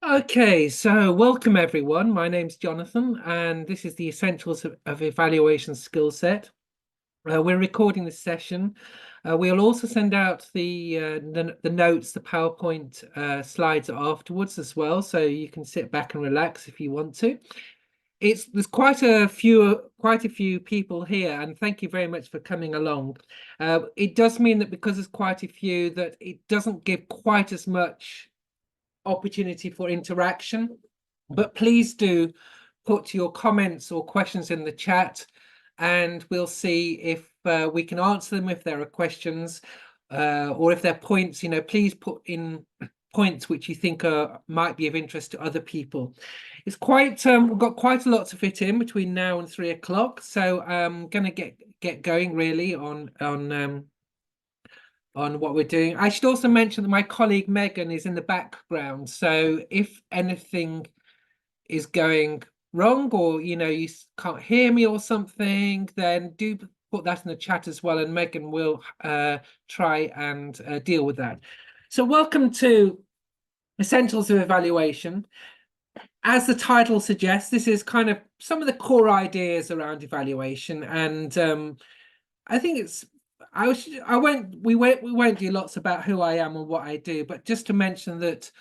Okay, so welcome everyone. My name's Jonathan, and this is the Essentials of Evaluation Skill Set. We're recording this session. We'll also send out the notes, the PowerPoint slides afterwards as well, so you can sit back and relax if you want to. There's quite a few people here, and thank you very much for coming along. It does mean that because there's quite a few, that it doesn't give quite as much opportunity for interaction, but please do put your comments or questions in the chat, and we'll see if we can answer them if there are questions, or if there are points. Please put in points which you think might be of interest to other people. It's quite we've got quite a lot to fit in between now and 3 o'clock, so I'm gonna get going really on what we're doing. I should also mention that my colleague Megan is in the background. So if anything is going wrong, or you can't hear me or something, then do put that in the chat as well, and Megan will try and deal with that. So welcome to Essentials of Evaluation. As the title suggests, this is kind of some of the core ideas around evaluation, and I think it's we won't do lots about who I am and what I do, but just to mention that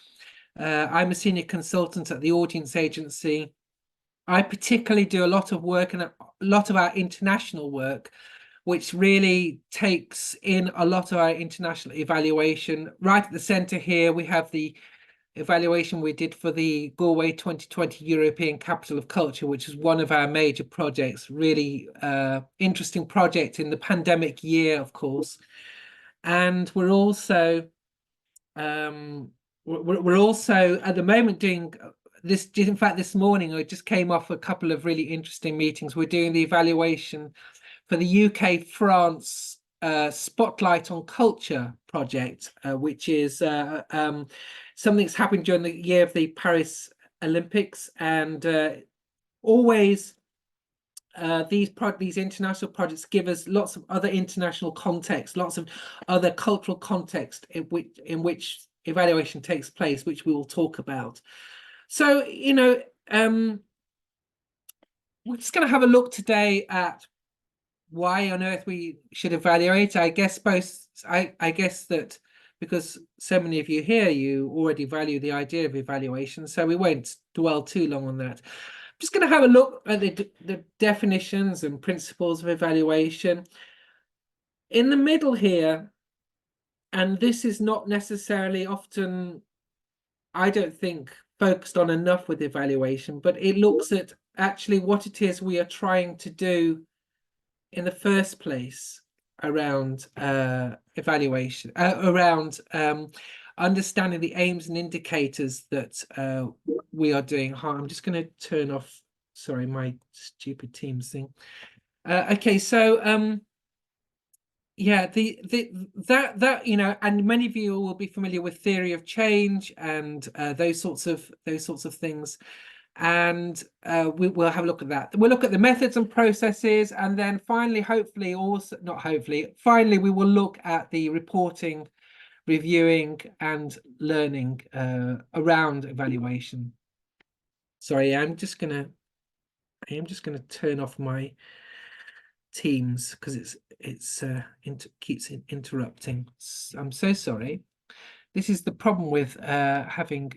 I'm a senior consultant at the audience agency. I particularly do a lot of work, and a lot of our international work, which really takes in a lot of our international evaluation. Right at the center here, we have the evaluation we did for the Galway 2020 European Capital of Culture, which is one of our major projects, really interesting project in the pandemic year, of course. And we're also at the moment doing this. In fact, this morning I just came off a couple of really interesting meetings. We're doing the evaluation for the UK France Spotlight on Culture project, which is something that's happened during the year of the Paris Olympics, and always these international projects give us lots of other international context, lots of other cultural context in which evaluation takes place, which we will talk about. So, we're just going to have a look today at why on earth we should evaluate. I guess that because so many of you here, you already value the idea of evaluation, so we won't dwell too long on that. I'm just going to have a look at the definitions and principles of evaluation. In the middle here, and this is not necessarily often, I don't think, focused on enough with evaluation, but it looks at actually what it is we are trying to do in the first place around evaluation, around understanding the aims and indicators that we are doing. I'm just going to turn off, sorry, my stupid Teams thing. Okay, so yeah, and many of you will be familiar with theory of change and those sorts of things. And we'll have a look at that. We'll look at the methods and processes, and then finally, finally, we will look at the reporting, reviewing, and learning around evaluation. Sorry, I am just gonna turn off my Teams because it keeps interrupting. I'm so sorry. This is the problem with having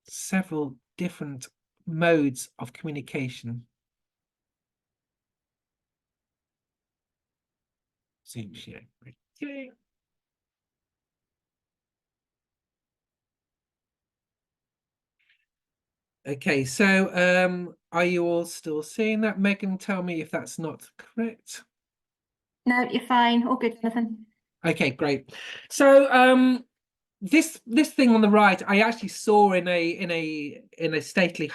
several different modes of communication. Zoom share. Okay. Okay, so are you all still seeing that? Megan, tell me if that's not correct. No, you're fine. All good, Jonathan. Okay, great. So this thing on the right, I actually saw in a stately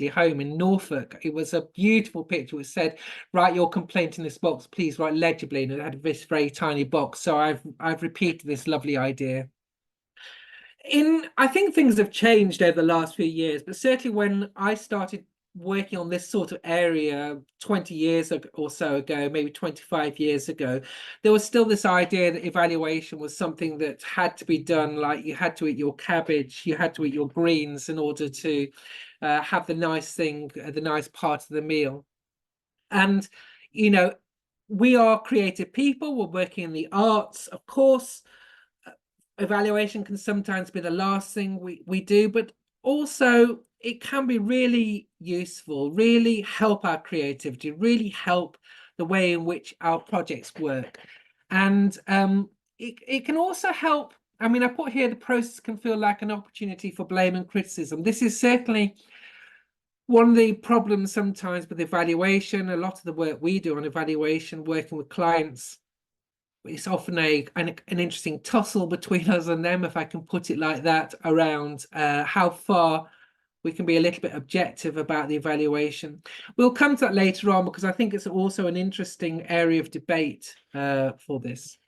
home in Norfolk. It was a beautiful picture. It said, "Write your complaint in this box, please write legibly," and it had this very tiny box. So I've repeated this lovely idea. I think things have changed over the last few years, but certainly when I started working on this sort of area 20 years or so ago, maybe 25 years ago, there was still this idea that evaluation was something that had to be done, like you had to eat your cabbage, you had to eat your greens in order to have the nice thing, the nice part of the meal. And, you know, we are creative people, we're working in the arts, of course. Evaluation can sometimes be the last thing we do, but also it can be really useful, really help our creativity, really help the way in which our projects work. And it can also help. I mean, I put here the process can feel like an opportunity for blame and criticism. This is certainly one of the problems sometimes with evaluation. A lot of the work we do on evaluation, working with clients, it's often an interesting tussle between us and them, if I can put it like that, around how far we can be a little bit objective about the evaluation. We'll come to that later on, because I think it's also an interesting area of debate for this.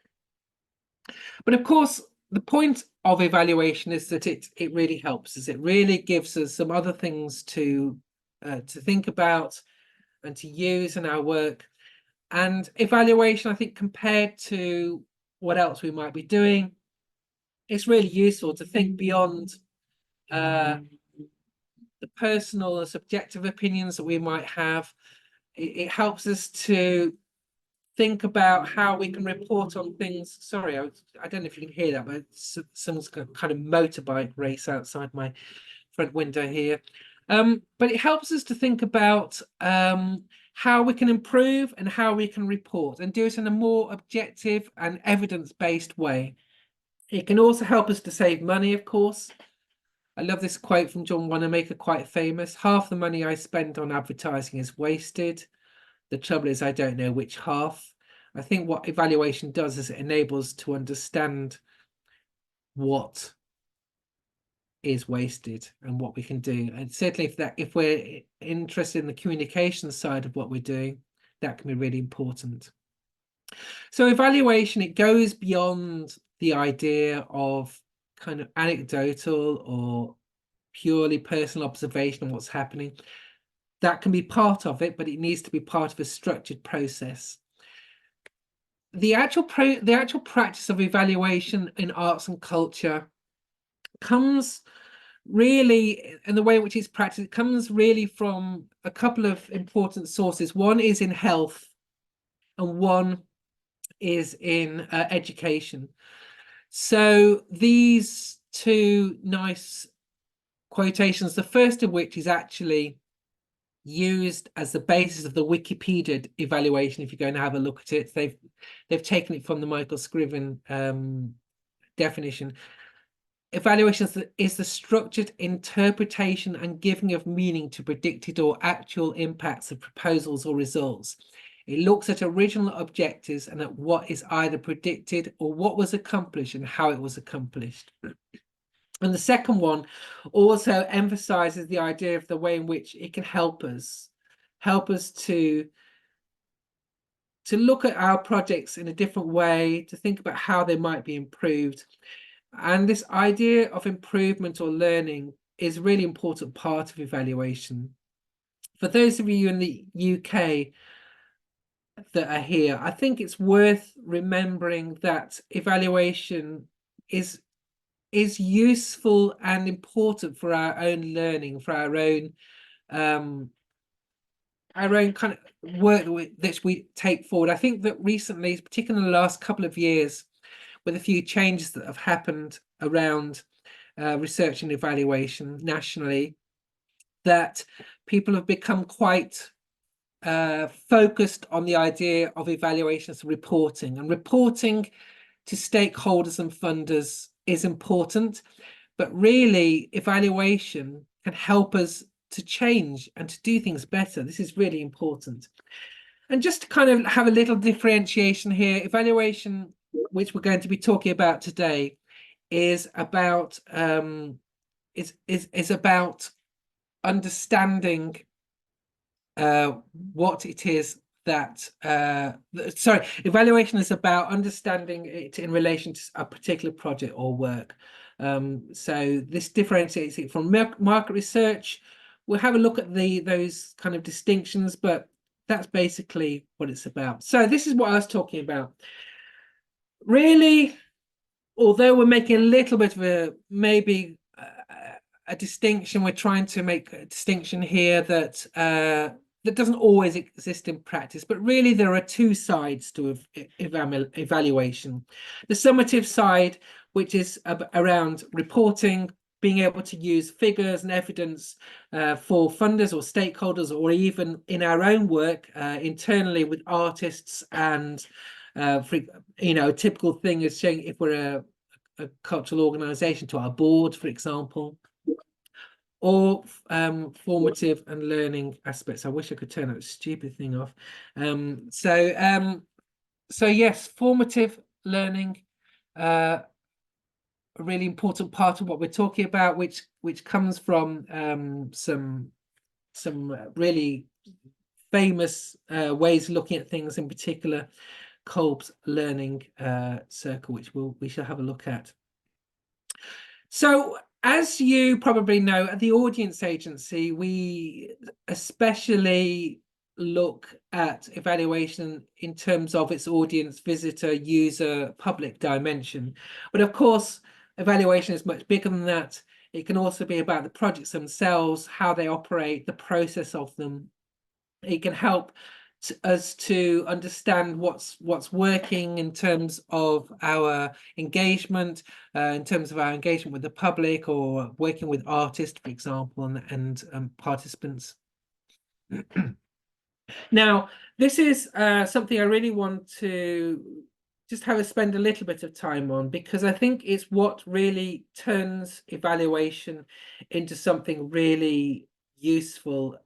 But of course, the point of evaluation is that it really helps us. It really gives us some other things to think about and to use in our work. And evaluation, I think, compared to what else we might be doing, it's really useful to think beyond the personal and subjective opinions that we might have. It helps us to think about how we can report on things. Sorry, I don't know if you can hear that, but someone's got kind of motorbike race outside my front window here. But it helps us to think about how we can improve and how we can report, and do it in a more objective and evidence-based way. It can also help us to save money, of course. I love this quote from John Wanamaker, quite famous. Half the money I spend on advertising is wasted. The trouble is I don't know which half. I think what evaluation does is it enables to understand what is wasted and what we can do. And certainly if we're interested in the communication side of what we're doing, that can be really important. So evaluation, it goes beyond the idea of kind of anecdotal or purely personal observation of what's happening. That can be part of it, but it needs to be part of a structured process. The actual practice of evaluation in arts and culture comes really, and the way in which it's practiced, it comes really from a couple of important sources. One is in health, and one is in education. So these two nice quotations, the first of which is actually used as the basis of the Wikipedia evaluation. If you're going to have a look at it, they've taken it from the Michael Scriven definition. Evaluation is the structured interpretation and giving of meaning to predicted or actual impacts of proposals or results. It looks at original objectives and at what is either predicted or what was accomplished and how it was accomplished. And the second one also emphasizes the idea of the way in which it can help us to look at our projects in a different way, to think about how they might be improved. And this idea of improvement or learning is a really important part of evaluation. For those of you in the UK that are here, I think it's worth remembering that evaluation is useful and important for our own learning, for our own kind of work that we take forward. I think that recently, particularly in the last couple of years, with a few changes that have happened around research and evaluation nationally, that people have become quite focused on the idea of evaluation as reporting, and reporting to stakeholders and funders is important, but really evaluation can help us to change and to do things better. This is really important. And just to kind of have a little differentiation here, evaluation, which we're going to be talking about today, is about is about understanding what it is that evaluation is about understanding it in relation to a particular project or work. So this differentiates it from market research, we'll have a look at those kind of distinctions, but that's basically what it's about. So this is what I was talking about. Really, although we're making a little bit of a distinction, we're trying to make a distinction here that that doesn't always exist in practice, but really there are two sides to evaluation. The summative side, which is around reporting, being able to use figures and evidence for funders or stakeholders, or even in our own work internally with artists. And for, a typical thing is showing if we're a cultural organization to our board, for example, or formative and learning aspects. I wish I could turn that stupid thing off. So yes, formative learning, a really important part of what we're talking about, which comes from some really famous ways of looking at things, in particular Kolb's learning circle, which we shall have a look at. So, as you probably know, at the audience agency, we especially look at evaluation in terms of its audience, visitor, user, public dimension. But of course, evaluation is much bigger than that. It can also be about the projects themselves, how they operate, the process of them. It can help us to understand what's working in terms of our engagement, in terms of our engagement with the public, or working with artists, for example, and participants. Now, this is something I really want to just spend a little bit of time on, because I think it's what really turns evaluation into something really useful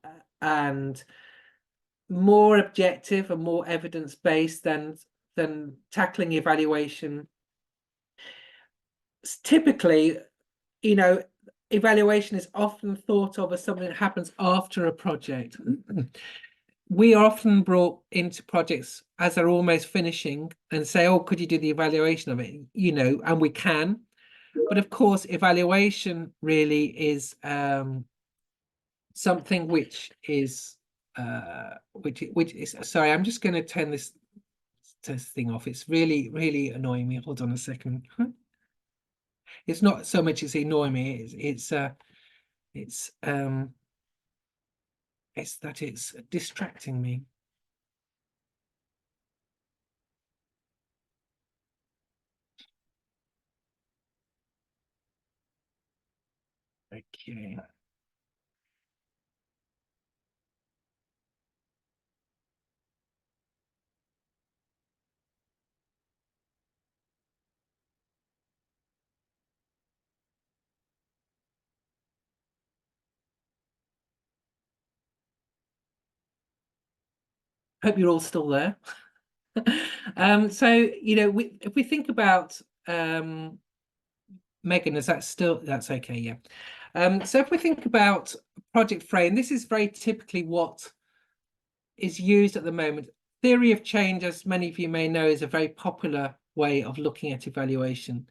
and more objective and more evidence-based than tackling evaluation. Typically, evaluation is often thought of as something that happens after a project. We are often brought into projects as they're almost finishing and say, oh, could you do the evaluation of it? And we can. But of course, evaluation really is something which is sorry, I'm just going to turn this thing off. It's really annoying me. Hold on a second. It's not so much as annoying me, it's that it's distracting me. Okay. Hope you're all still there. So if we think about Megan, that's okay, yeah. So if we think about project frame, this is very typically what is used at the moment. Theory of change, as many of you may know, is a very popular way of looking at evaluation.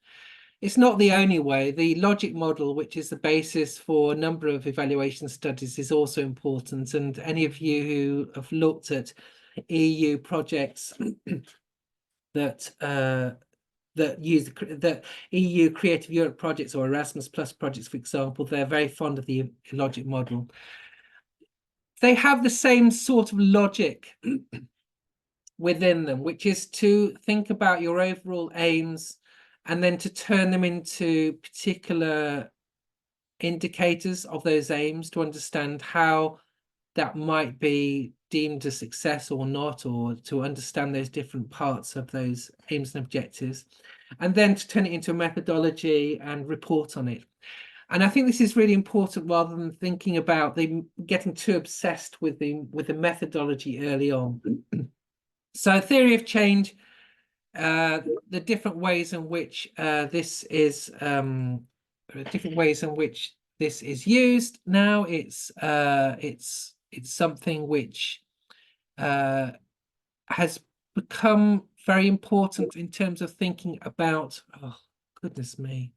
It's not the only way. The logic model, which is the basis for a number of evaluation studies, is also important. And any of you who have looked at EU projects that use the EU Creative Europe projects or Erasmus Plus projects, for example, they're very fond of the logic model. They have the same sort of logic within them, which is to think about your overall aims and then to turn them into particular indicators of those aims to understand how that might be deemed a success or not, or to understand those different parts of those aims and objectives, and then to turn it into a methodology and report on it. And I think this is really important, rather than thinking about getting too obsessed with the methodology early on. So theory of change, the different ways in which this is used now. It's something which has become very important in terms of thinking about, oh goodness me,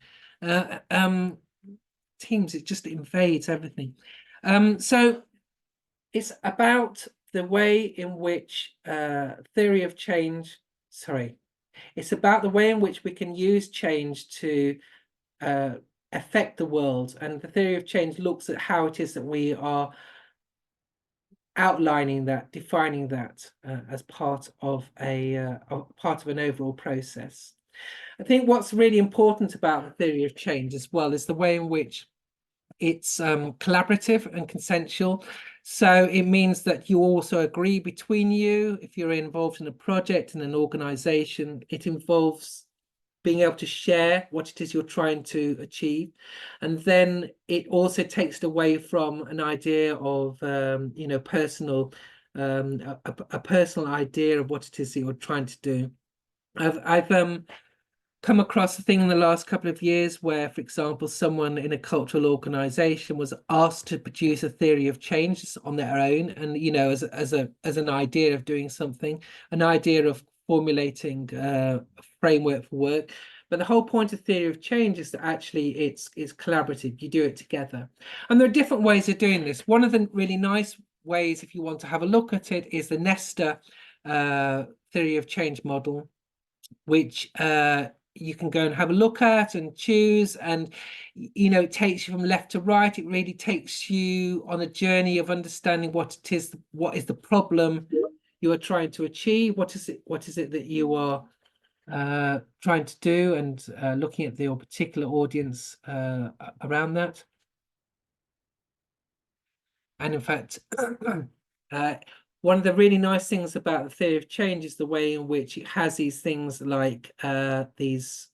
Teams, it just invades everything. So it's about the way in which theory of change, sorry, it's about the way in which we can use change to affect the world. And the theory of change looks at how it is that we are outlining that, defining that as part of an overall process. I think what's really important about the theory of change as well is the way in which it's collaborative and consensual. So it means that you also agree between you. If you're involved in a project in an organization, it involves being able to share what it is you're trying to achieve. And then it also takes it away from an idea of, personal, a personal idea of what it is that you're trying to do. I've come across a thing in the last couple of years where, for example, someone in a cultural organization was asked to produce a theory of change on their own, and as an idea of doing something, an idea of formulating a framework for work. But the whole point of theory of change is that actually it's collaborative. You do it together, and there are different ways of doing this. One of the really nice ways, if you want to have a look at it, is the Nesta theory of change model, which you can go and have a look at and choose, and it takes you from left to right. It really takes you on a journey of understanding what is the problem you are trying to achieve, what is it that you are trying to do, and looking at your particular audience around that. And in fact, one of the really nice things about the theory of change is the way in which it has these things like these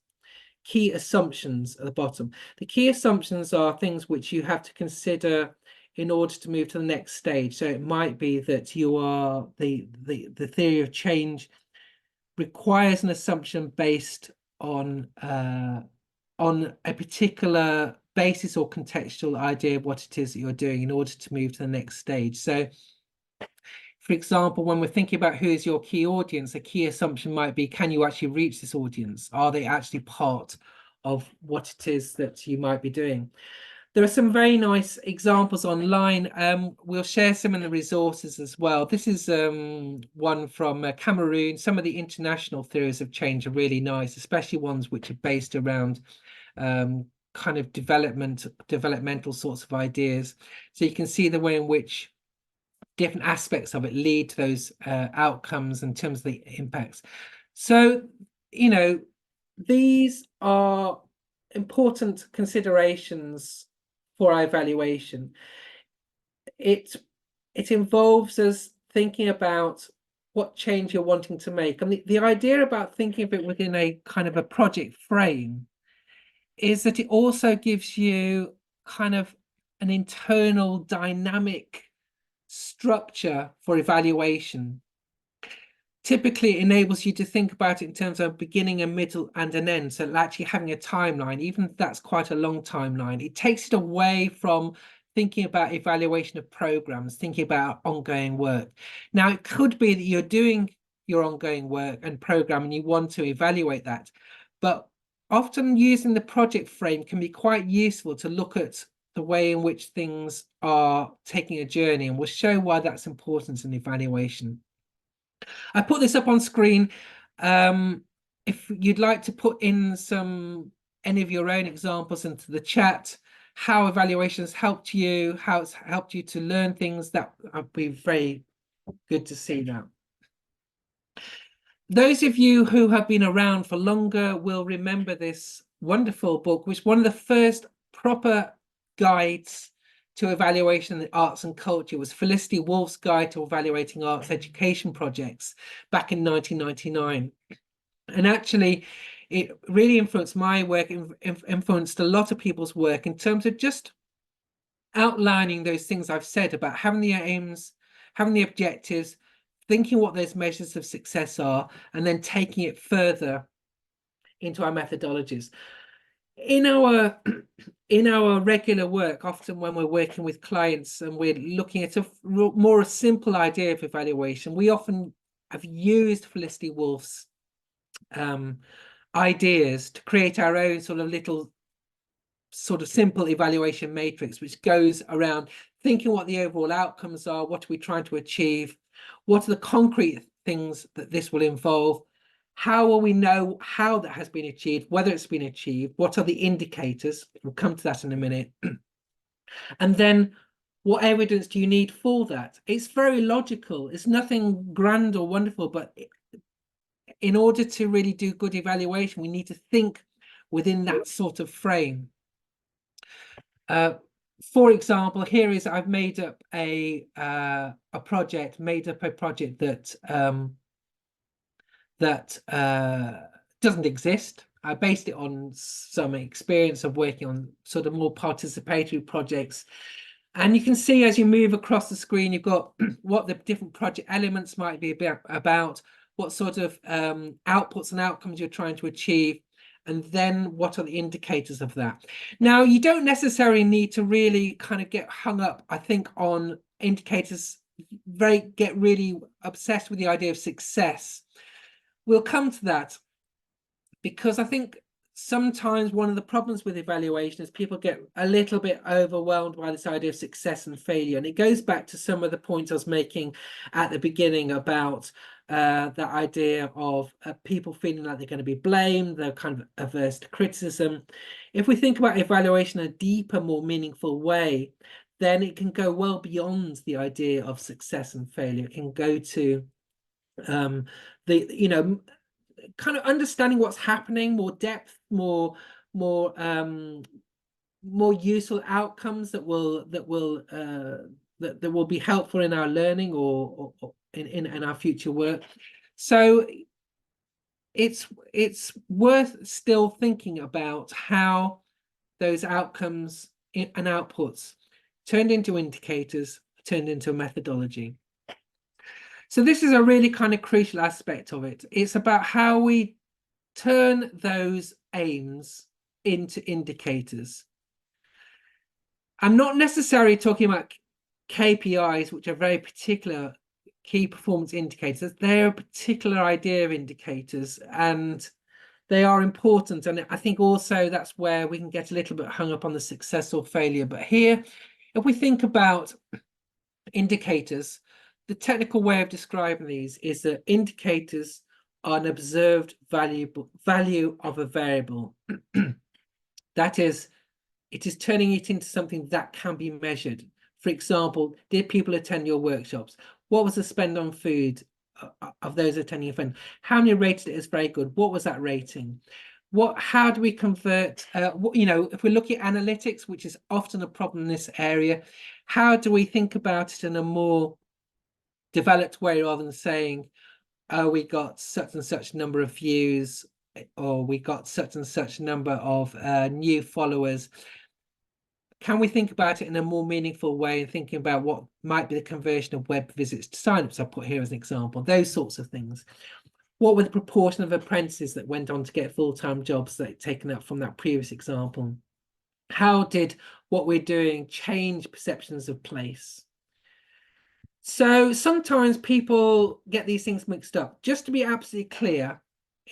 key assumptions at the bottom. The key assumptions are things which you have to consider in order to move to the next stage. So it might be that you are the theory of change requires an assumption based on a particular basis or contextual idea of what it is that you're doing in order to move to the next stage. So, for example, when we're thinking about who is your key audience, a key assumption might be, can you actually reach this audience? Are they actually part of what it is that you might be doing? There are some very nice examples online. We'll share some in the resources as well. This is one from Cameroon. Some of the international theories of change are really nice, especially ones which are based around kind of developmental sorts of ideas. So you can see the way in which different aspects of it lead to those outcomes in terms of the impacts. So, these are important considerations for our evaluation. It involves us thinking about what change you're wanting to make. And the idea about thinking of it within a kind of a project frame is that it also gives you kind of an internal dynamic structure for evaluation. Typically, it enables you to think about it in terms of beginning, a middle, and an end. So actually having a timeline, even if that's quite a long timeline, it takes it away from thinking about evaluation of programs, thinking about ongoing work. Now, it could be that you're doing your ongoing work and program and you want to evaluate that, but often using the project frame can be quite useful to look at the way in which things are taking a journey, and we'll show why that's important in evaluation. I put this up on screen. If you'd like to put in any of your own examples into the chat, how evaluations helped you, how it's helped you to learn things, that would be very good to see that. Those of you who have been around for longer will remember this wonderful book, which one of the first proper guides to evaluation in arts and culture was Felicity Wolf's Guide to Evaluating Arts Education Projects back in 1999. And actually, it really influenced my work, influenced a lot of people's work in terms of just outlining those things I've said about having the aims, having the objectives, thinking what those measures of success are, and then taking it further into our methodologies. In our regular work, often when we're working with clients and we're looking at a more simple idea of evaluation, we often have used Felicity Wolf's ideas to create our own sort of little simple evaluation matrix, which goes around thinking what the overall outcomes are, what are we trying to achieve, what are the concrete things that this will involve, how will we know how that has been achieved, whether it's been achieved, what are the indicators, we'll come to that in a minute, and then what evidence do you need for that? It's very logical, it's nothing grand or wonderful, but in order to really do good evaluation, we need to think within that sort of frame. For example, here is I've made up a project that doesn't exist. I based it on some experience of working on sort of more participatory projects. And you can see as you move across the screen, you've got what the different project elements might be about, what sort of outputs and outcomes you're trying to achieve, and then what are the indicators of that. Now, you don't necessarily need to really kind of get hung up, I think, on indicators, get really obsessed with the idea of success. We'll come to that, because I think sometimes one of the problems with evaluation is people get a little bit overwhelmed by this idea of success and failure. And it goes back to some of the points I was making at the beginning about that idea of people feeling like they're going to be blamed, they're kind of averse to criticism. If we think about evaluation in a deeper, more meaningful way, then it can go well beyond the idea of success and failure. It can go to kind of understanding what's happening, more depth, more useful outcomes that will be helpful in our learning or in our future work. So it's worth still thinking about how those outcomes and outputs turned into indicators, turned into a methodology. So this is a really kind of crucial aspect of it. It's about how we turn those aims into indicators. I'm not necessarily talking about KPIs, which are very particular key performance indicators. They're a particular idea of indicators, and they are important. And I think also that's where we can get a little bit hung up on the success or failure. But here, if we think about indicators, the technical way of describing these is that indicators are an observed value of a variable. That is, it is turning it into something that can be measured. For example, did people attend your workshops? What was the spend on food of those attending your event? How many rated it as very good? What was that rating? How do we convert, if we're looking at analytics, which is often a problem in this area, how do we think about it in a more developed way rather than saying, oh, we got such and such number of views, or we got such and such number of new followers? Can we think about it in a more meaningful way and thinking about what might be the conversion of web visits to signups? I put here as an example, those sorts of things. What were the proportion of apprentices that went on to get full-time jobs that taken up from that previous example? How did what we're doing change perceptions of place? So sometimes people get these things mixed up. Just to be absolutely clear,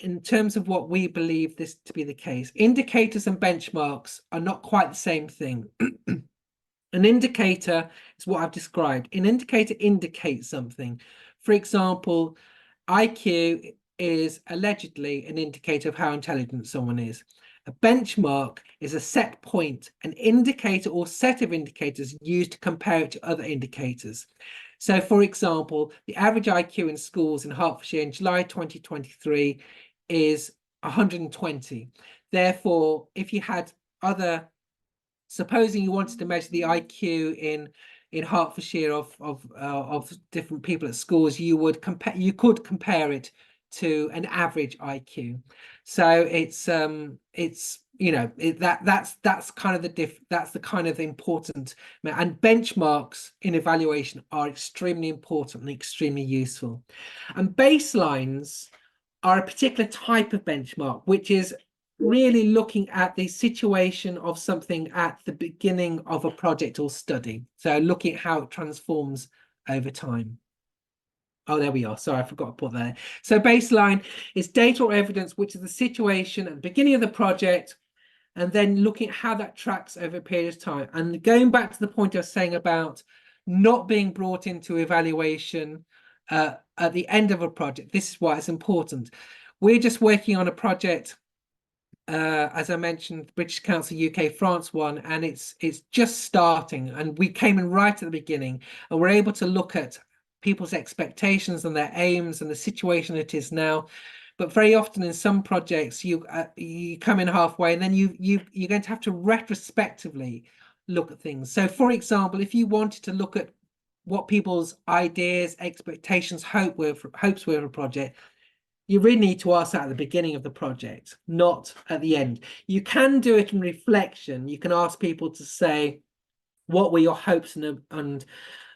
in terms of what we believe this to be the case, indicators and benchmarks are not quite the same thing. An indicator is what I've described. An indicator indicates something. For example, IQ is allegedly an indicator of how intelligent someone is. A benchmark is a set point, an indicator or set of indicators used to compare it to other indicators. So, for example, the average IQ in schools in Hertfordshire in July 2023 is 120. Therefore, if you had supposing you wanted to measure the IQ in Hertfordshire of different people at schools, you could compare it to an average IQ. So that's kind of that's the kind of important, and benchmarks in evaluation are extremely important and extremely useful. And baselines are a particular type of benchmark, which is really looking at the situation of something at the beginning of a project or study. So looking at how it transforms over time. Oh, there we are. Sorry, I forgot to put that. So baseline is data or evidence, which is the situation at the beginning of the project, and then looking at how that tracks over a period of time. And going back to the point I was saying about not being brought into evaluation at the end of a project, this is why it's important. We're just working on a project, as I mentioned, British Council UK France one, and it's just starting, and we came in right at the beginning, and we're able to look at people's expectations and their aims and the situation it is now. But very often in some projects, you come in halfway, and then you're going to have to retrospectively look at things. So, for example, if you wanted to look at what people's ideas, expectations, hopes were for a project, you really need to ask that at the beginning of the project, not at the end. You can do it in reflection. You can ask people to say, what were your hopes and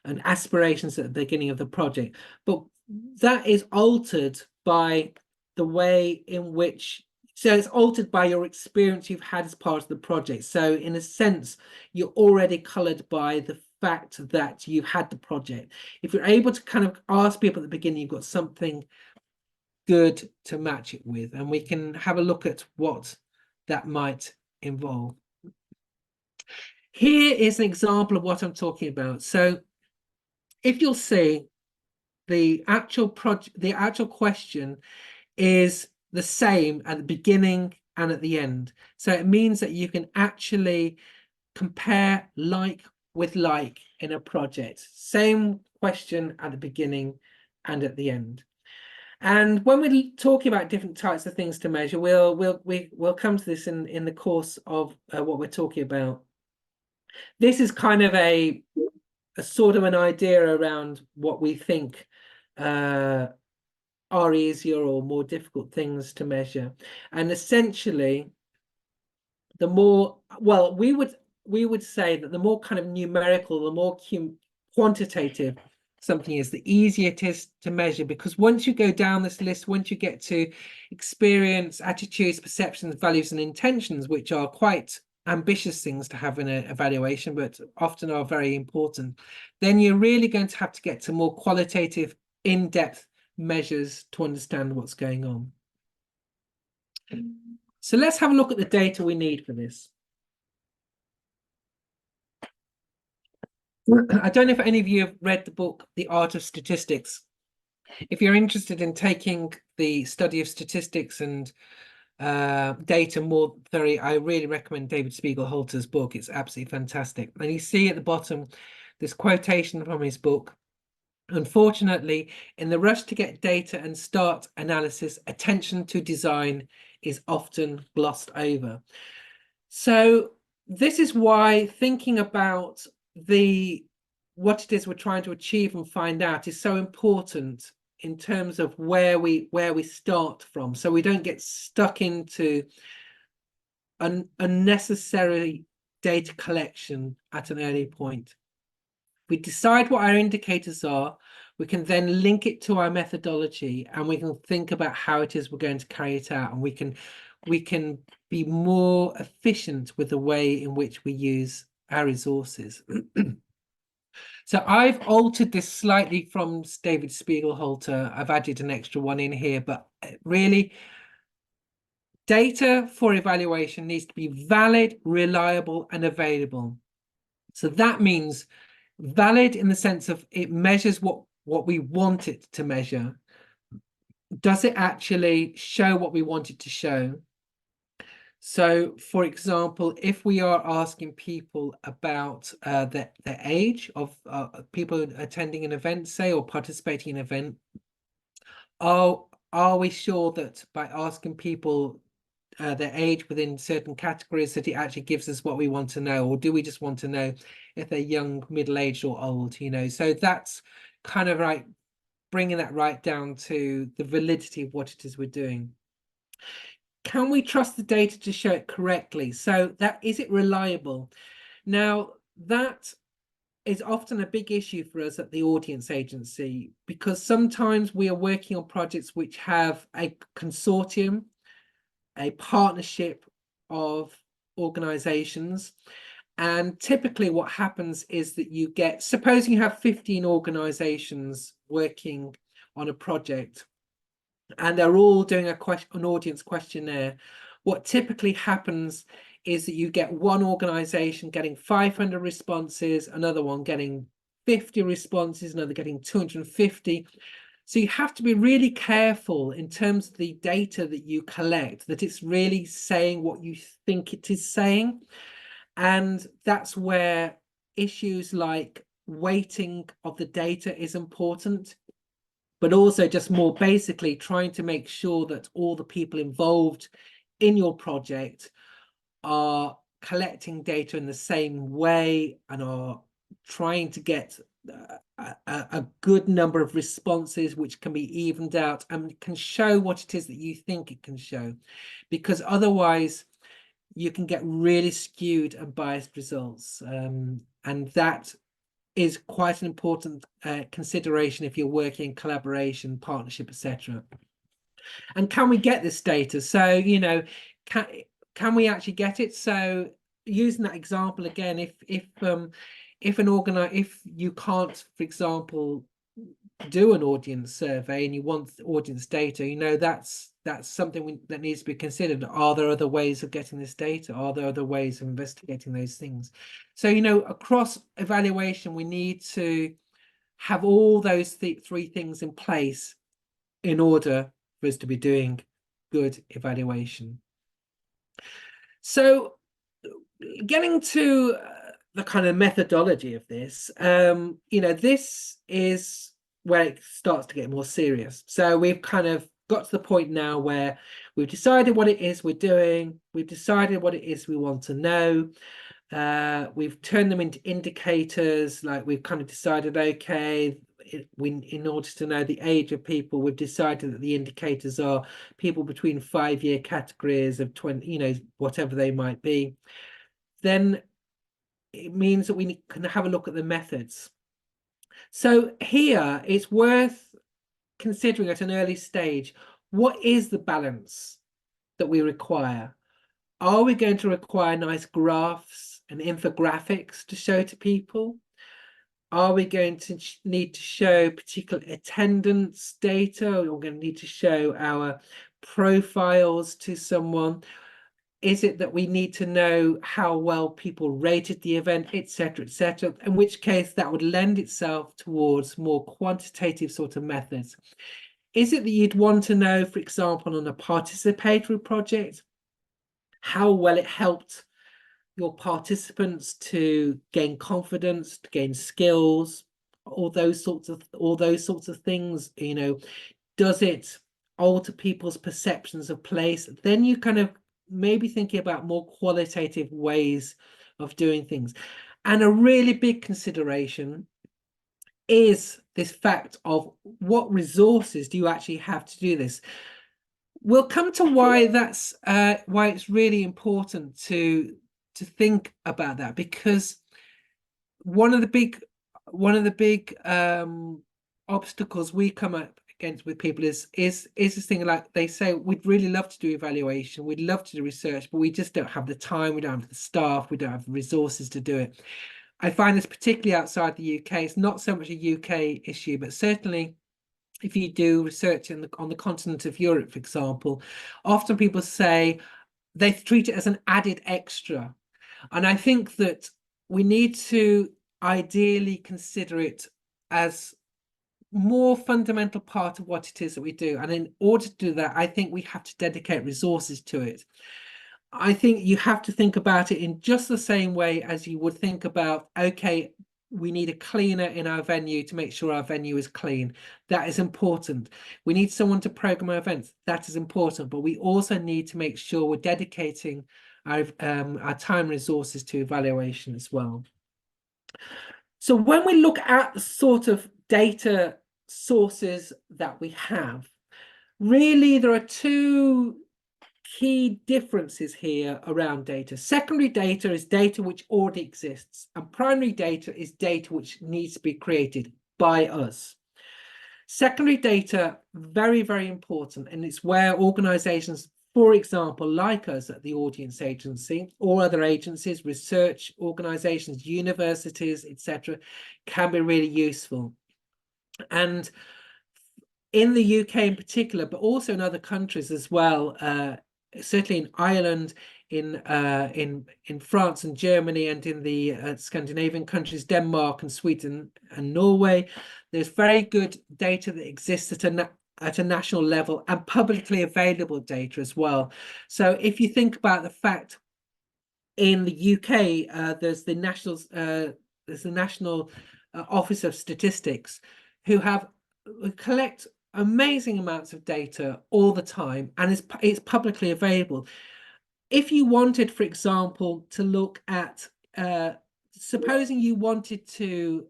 aspirations at the beginning of the project? But that is altered by the way in which, so it's altered by your experience you've had as part of the project. So in a sense, you're already colored by the fact that you've had the project. If you're able to kind of ask people at the beginning, you've got something good to match it with, and we can have a look at what that might involve. Here is an example of what I'm talking about. So if you'll see, the actual question is the same at the beginning and at the end. So it means that you can actually compare like with like in a project. Same question at the beginning and at the end. And when we're talking about different types of things to measure, we'll come to this in the course of what we're talking about. This is kind of a sort of an idea around what we think are easier or more difficult things to measure. And essentially, the more, well, we would say that the more kind of numerical, the more quantitative something is, the easier it is to measure, because once you go down this list, once you get to experience, attitudes, perceptions, values, and intentions, which are quite ambitious things to have in an evaluation, but often are very important, then you're really going to have to get to more qualitative, in-depth measures to understand what's going on. So let's have a look at the data we need for this. I don't know if any of you have read the book, The Art of Statistics. If you're interested in taking the study of statistics and data more thoroughly, I really recommend David Spiegelhalter's book. It's absolutely fantastic. And you see at the bottom this quotation from his book. Unfortunately, in the rush to get data and start analysis, attention to design is often glossed over. So this is why thinking about what it is we're trying to achieve and find out is so important in terms of where we start from, so we don't get stuck into unnecessary data collection at an early point. We decide what our indicators are, we can then link it to our methodology, and we can think about how it is we're going to carry it out, and we can be more efficient with the way in which we use our resources. So I've altered this slightly from David Spiegelhalter. I've added an extra one in here, but really, data for evaluation needs to be valid, reliable, and available. So that means valid in the sense of it measures what we want it to measure. Does it actually show what we want it to show? So, for example, if we are asking people about their age of people attending an event, say, or participating in an event, are we sure that by asking people their age within certain categories that it actually gives us what we want to know, or do we just want to know if they're young, middle-aged, or old? So that's kind of like bringing that right down to the validity of what it is we're doing. Can we trust the data to show it correctly? So that, is it reliable? Now, that is often a big issue for us at the audience agency, because sometimes we are working on projects which have a consortium, a partnership of organizations. And typically what happens is that you get, supposing you have 15 organizations working on a project, and they're all doing an audience questionnaire. What typically happens is that you get one organization getting 500 responses, another one getting 50 responses, another getting 250. So you have to be really careful in terms of the data that you collect, that it's really saying what you think it is saying. And that's where issues like weighting of the data is important, but also just more basically trying to make sure that all the people involved in your project are collecting data in the same way and are trying to get a good number of responses which can be evened out and can show what it is that you think it can show, because otherwise you can get really skewed and biased results, and that is quite an important consideration if you're working in collaboration, partnership, etc. And can we get this data? So, you know, can we actually get it? So using that example again, if you can't, for example, do an audience survey and you want audience data, you know, that's something that needs to be considered. Are there other ways of getting this data? Are there other ways of investigating those things? So, you know, across evaluation, we need to have all those three things in place in order for us to be doing good evaluation. So getting to the kind of methodology of this, you know, this is where it starts to get more serious. So we've kind of got to the point now where we've decided what it is we're doing. We've decided what it is we want to know. We've turned them into indicators, like we've kind of decided, okay, in order to know the age of people, we've decided that the indicators are people between 5-year categories of 20, you know, whatever they might be. Then it means that we can have a look at the methods. So here it's worth considering at an early stage, what is the balance that we require? Are we going to require nice graphs and infographics to show to people? Are we going to need to show particular attendance data? Or we're going to need to show our profiles to someone? Is it that we need to know how well people rated the event, etc., etc.? In which case that would lend itself towards more quantitative sort of methods. Is it that you'd want to know, for example, on a participatory project, how well it helped your participants to gain confidence, to gain skills, all those sorts of things? You know, does it alter people's perceptions of place? Then you kind of maybe thinking about more qualitative ways of doing things. And a really big consideration is this fact of what resources do you actually have to do this. We'll come to why that's why it's really important to think about that, because one of the big obstacles we come up against with people is this thing, like they say, we'd really love to do evaluation, we'd love to do research, but we just don't have the time, we don't have the staff, we don't have the resources to do it. I find this particularly outside the UK. It's not so much a UK issue, but certainly if you do research on the continent of Europe, for example, often people say they treat it as an added extra. And I think that we need to ideally consider it as more fundamental part of what it is that we do. And in order to do that, I think we have to dedicate resources to it. I think you have to think about it in just the same way as you would think about, okay, we need a cleaner in our venue to make sure our venue is clean. That is important. We need someone to program our events. That is important. But we also need to make sure we're dedicating our time resources to evaluation as well. So when we look at the sort of data sources that we have, really there are two key differences here around data. Secondary data is data which already exists, and primary data is data which needs to be created by us. Secondary data, very, very important, and it's where organizations, for example, like us at the Audience Agency or other agencies, research organizations, universities, etc., can be really useful. And in the UK in particular, but also in other countries as well, certainly in Ireland, in France and Germany, and in the Scandinavian countries, Denmark and Sweden and Norway, there's very good data that exists at a national level, and publicly available data as well. So if you think about the fact in the UK, there's the National Office of Statistics, who collect amazing amounts of data all the time, and it's publicly available. If you wanted, for example, to look at supposing you wanted to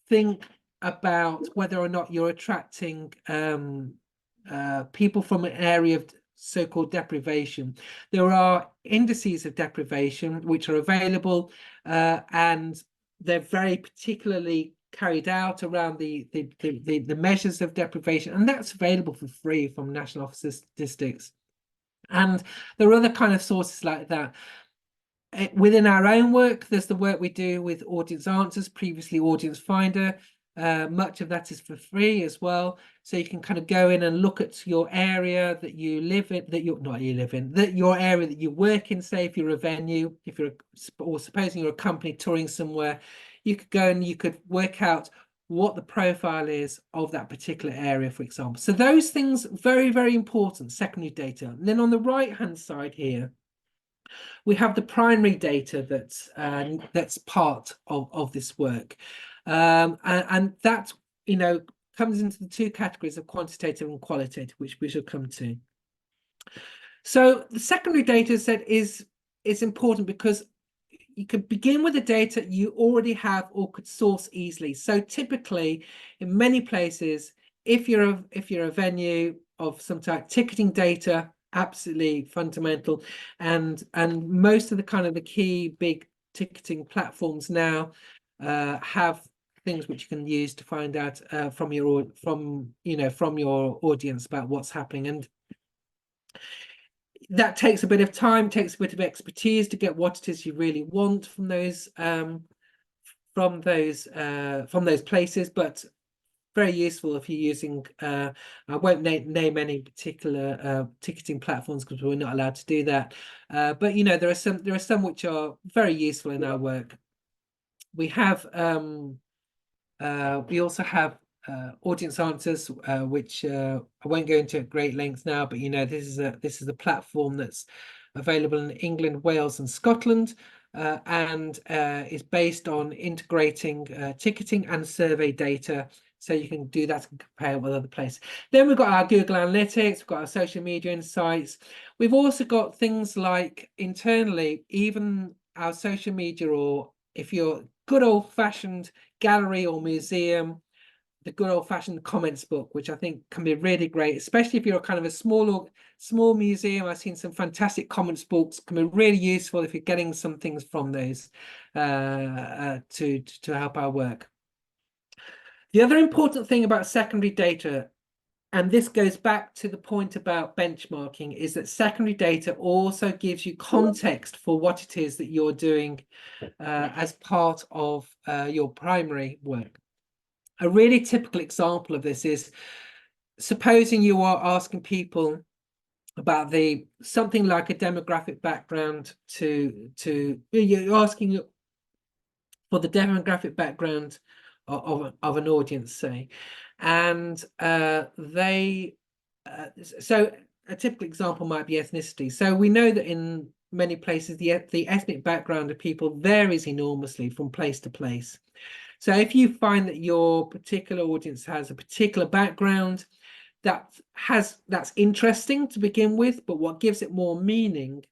think about whether or not you're attracting people from an area of so-called deprivation. There are indices of deprivation which are available, and they're very particularly carried out around the measures of deprivation, and that's available for free from National Office of Statistics. And there are other kind of sources like that. Within our own work, there's the work we do with Audience Answers, previously Audience Finder. Much of that is for free as well. So you can kind of go in and look at your area that you live in, that your area that you work in. Say if you're a venue, or supposing you're a company touring somewhere, you could go and you could work out what the profile is of that particular area, for example. So those things, very, very important, secondary data. And then on the right-hand side here, we have the primary data that's part of this work, and that comes into the two categories of quantitative and qualitative, which we shall come to. So the secondary data set is important because you could begin with the data you already have or could source easily. So typically, in many places, if you're a venue of some type, ticketing data, absolutely fundamental, and most of the key big ticketing platforms now have things which you can use to find out from your audience about what's happening. And that takes a bit of time, takes a bit of expertise to get what it is you really want from those places, but very useful if you're using I won't name any particular ticketing platforms because we're not allowed to do that, but there are some which are very useful in our work. We also have Audience Answers, which I won't go into at great length now, but this is a platform that's available in England, Wales, and Scotland, and is based on integrating ticketing and survey data. So you can do that and compare it with other places. Then we've got our Google Analytics, we've got our social media insights. We've also got things like internally, even our social media, or if you're good old-fashioned gallery or museum, the good old-fashioned comments book, which I think can be really great, especially if you're kind of a small museum. I've seen some fantastic comments books, can be really useful if you're getting some things from those to help our work. The other important thing about secondary data, and this goes back to the point about benchmarking, is that secondary data also gives you context for what it is that you're doing as part of your primary work. A really typical example of this is, supposing you are asking people about something like a demographic background you're asking for the demographic background of an audience, say, and so a typical example might be ethnicity. So we know that in many places the ethnic background of people varies enormously from place to place. So if you find that your particular audience has a particular background that's interesting to begin with, but what gives it more meaning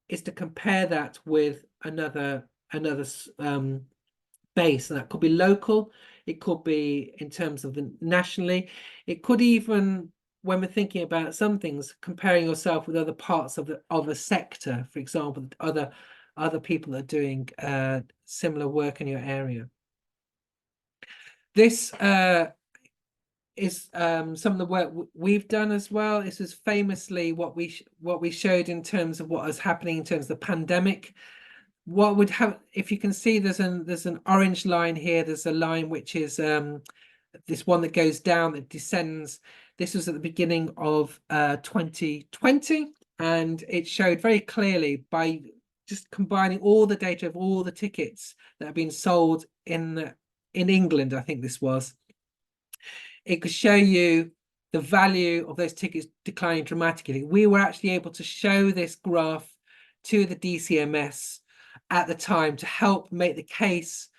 is to compare that with another base, and that could be local, it could be in terms of the nationally, it could even, when we're thinking about some things, comparing yourself with other parts of a sector, for example, other people that are doing similar work in your area. This is some of the work we've done as well. This is famously what we showed in terms of what was happening in terms of the pandemic. What would have, if you can see, there's an orange line here. There's a line which is this one that goes down, that descends. This was at the beginning of 2020, and it showed very clearly by just combining all the data of all the tickets that have been sold in England, I think this was, it could show you the value of those tickets declining dramatically. We were actually able to show this graph to the DCMS at the time to help make the case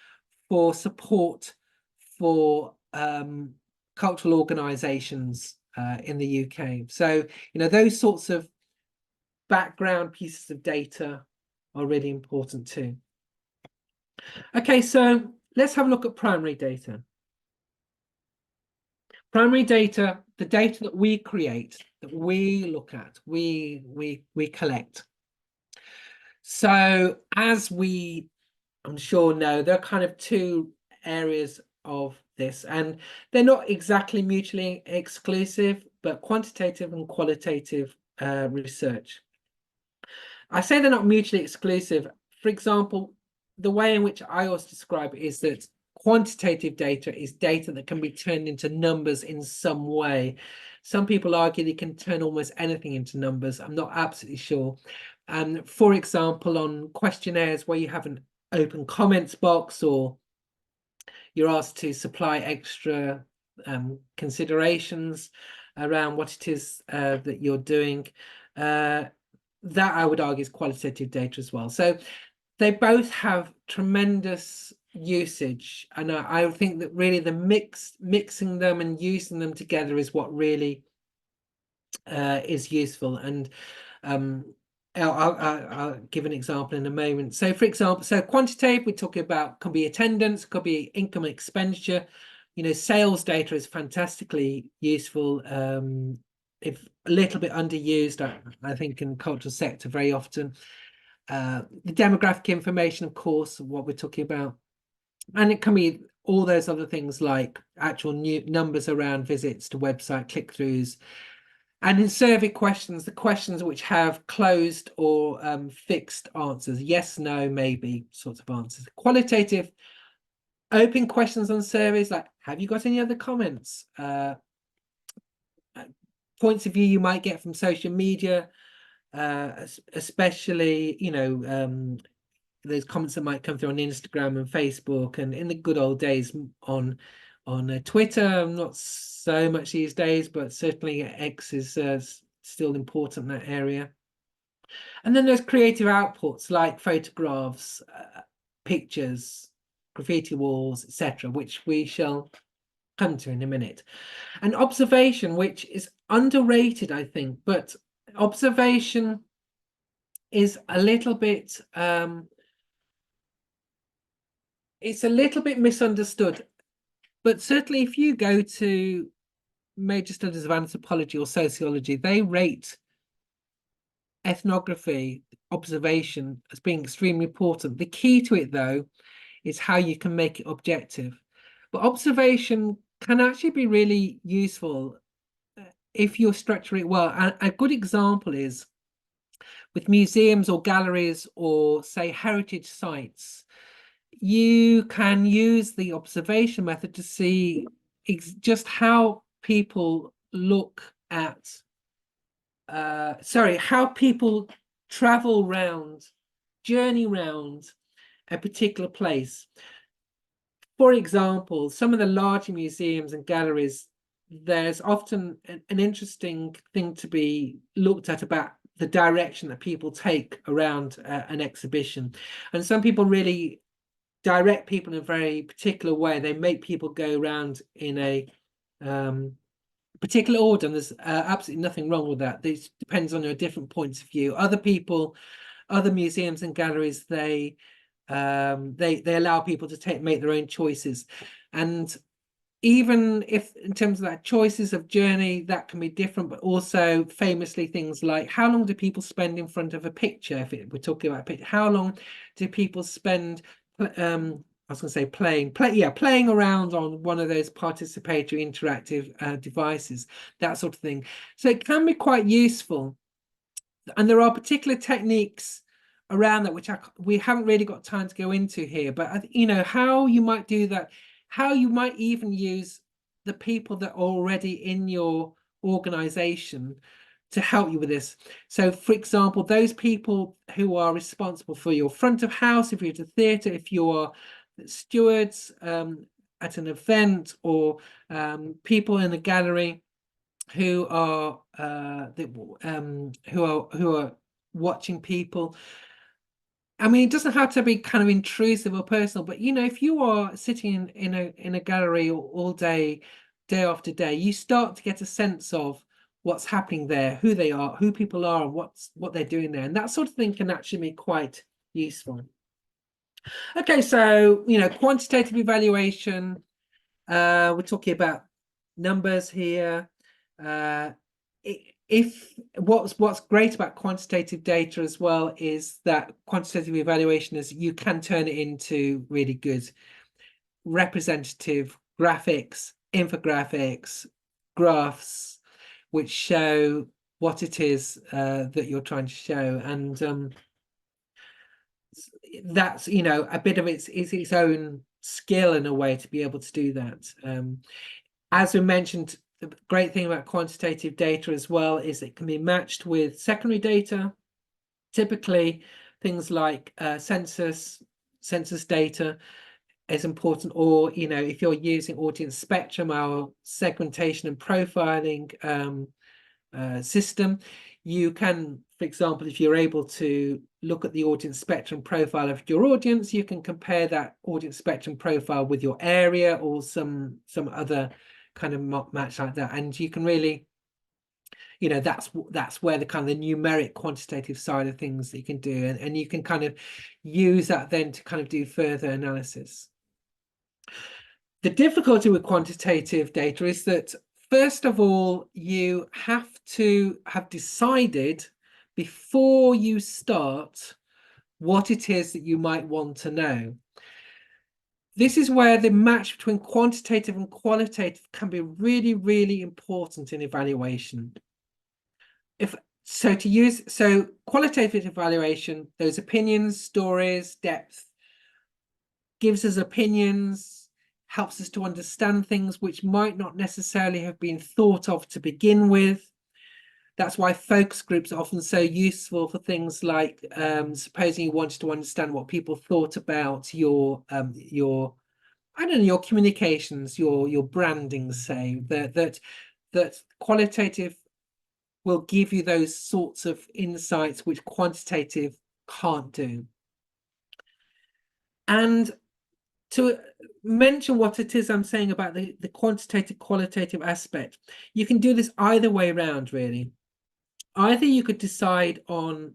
for support for cultural organisations in the UK. So, those sorts of background pieces of data are really important too. Okay, so let's have a look at primary data. Primary data, the data that we create, that we look at, we collect. So as I'm sure know, there are kind of two areas of this, and they're not exactly mutually exclusive, but quantitative and qualitative research. I say they're not mutually exclusive. For example, the way in which I always describe it is that quantitative data is data that can be turned into numbers in some way. Some people argue you can turn almost anything into numbers. I'm not absolutely sure. For example, on questionnaires where you have an open comments box, or you're asked to supply extra considerations around what it is that you're doing, that I would argue is qualitative data as well. So they both have tremendous usage, and I think that really the mixing them and using them together is what really is useful. And I'll give an example in a moment. So for example, so quantitative, we're talking about, can be attendance, could be income and expenditure. Sales data is fantastically useful, if a little bit underused, I think, in the cultural sector very often. The demographic information, of course, what we're talking about. And it can be all those other things like actual new numbers around visits to website, click-throughs. And in survey questions, the questions which have closed or fixed answers, yes, no, maybe sorts of answers. Qualitative, open questions on surveys like, have you got any other comments? Points of view you might get from social media, especially, those comments that might come through on Instagram and Facebook, and in the good old days on Twitter. Not so much these days, but certainly X is still important in that area. And then there's creative outputs like photographs, pictures, graffiti walls, etc., which we shall come to in a minute. And observation, which is underrated, I think, but observation is a little bit it's a little bit misunderstood. But certainly if you go to major studies of anthropology or sociology, they rate ethnography, observation, as being extremely important. The key to it, though, is how you can make it objective. But observation can actually be really useful if you structure it well. And a good example is with museums or galleries or, say, heritage sites. You can use the observation method to see just how people look at, how people travel round, journey round a particular place. For example, some of the larger museums and galleries, there's often an interesting thing to be looked at about the direction that people take around an exhibition. And some people really direct people in a very particular way. They make people go around in a particular order, and there's absolutely nothing wrong with that. This depends on your different points of view. Other people, other museums and galleries, they allow people to make their own choices. And even if in terms of that choices of journey, that can be different, but also famously things like, how long do people spend in front of a picture? If we're talking about a picture, how long do people spend I was going to say playing around on one of those participatory interactive devices, that sort of thing. So it can be quite useful. And there are particular techniques around that, which we haven't really got time to go into here, but how you might do that, how you might even use the people that are already in your organization to help you with this. So, for example, those people who are responsible for your front of house, if you're at a theatre, if you are stewards at an event, or people in a gallery who are who are watching people. I mean, it doesn't have to be kind of intrusive or personal, but you know, if you are sitting in a gallery all day, day after day, you start to get a sense of what's happening there, who they are, who people are, and what they're doing there, and that sort of thing can actually be quite useful. Okay, so you know, quantitative evaluation. We're talking about numbers here. Uh, if what's great about quantitative data as well is that quantitative evaluation is you can turn it into really good representative graphics, infographics, graphs, which show what it is that you're trying to show, and that's, you know, a bit of its own skill in a way to be able to do that. As we mentioned, the great thing about quantitative data as well is it can be matched with secondary data, typically things like census data is important, or you know, if you're using audience spectrum, our segmentation and profiling system, you can, for example, if you're able to look at the audience spectrum profile of your audience, you can compare that audience spectrum profile with your area or some other kind of match like that, and you can really, you know, that's where the kind of the numeric quantitative side of things that you can do, and you can kind of use that then to kind of do further analysis. The difficulty with quantitative data is that, first of all, you have to have decided before you start what it is that you might want to know. This is where the match between quantitative and qualitative can be really, really important in evaluation. So qualitative evaluation, those opinions, stories, depth, gives us opinions, helps us to understand things which might not necessarily have been thought of to begin with. That's why focus groups are often so useful for things like supposing you wanted to understand what people thought about your I don't know, your communications, your branding, say, that qualitative will give you those sorts of insights which quantitative can't do. And to mention what it is I'm saying about the quantitative qualitative aspect, you can do this either way around, really. Either you could decide on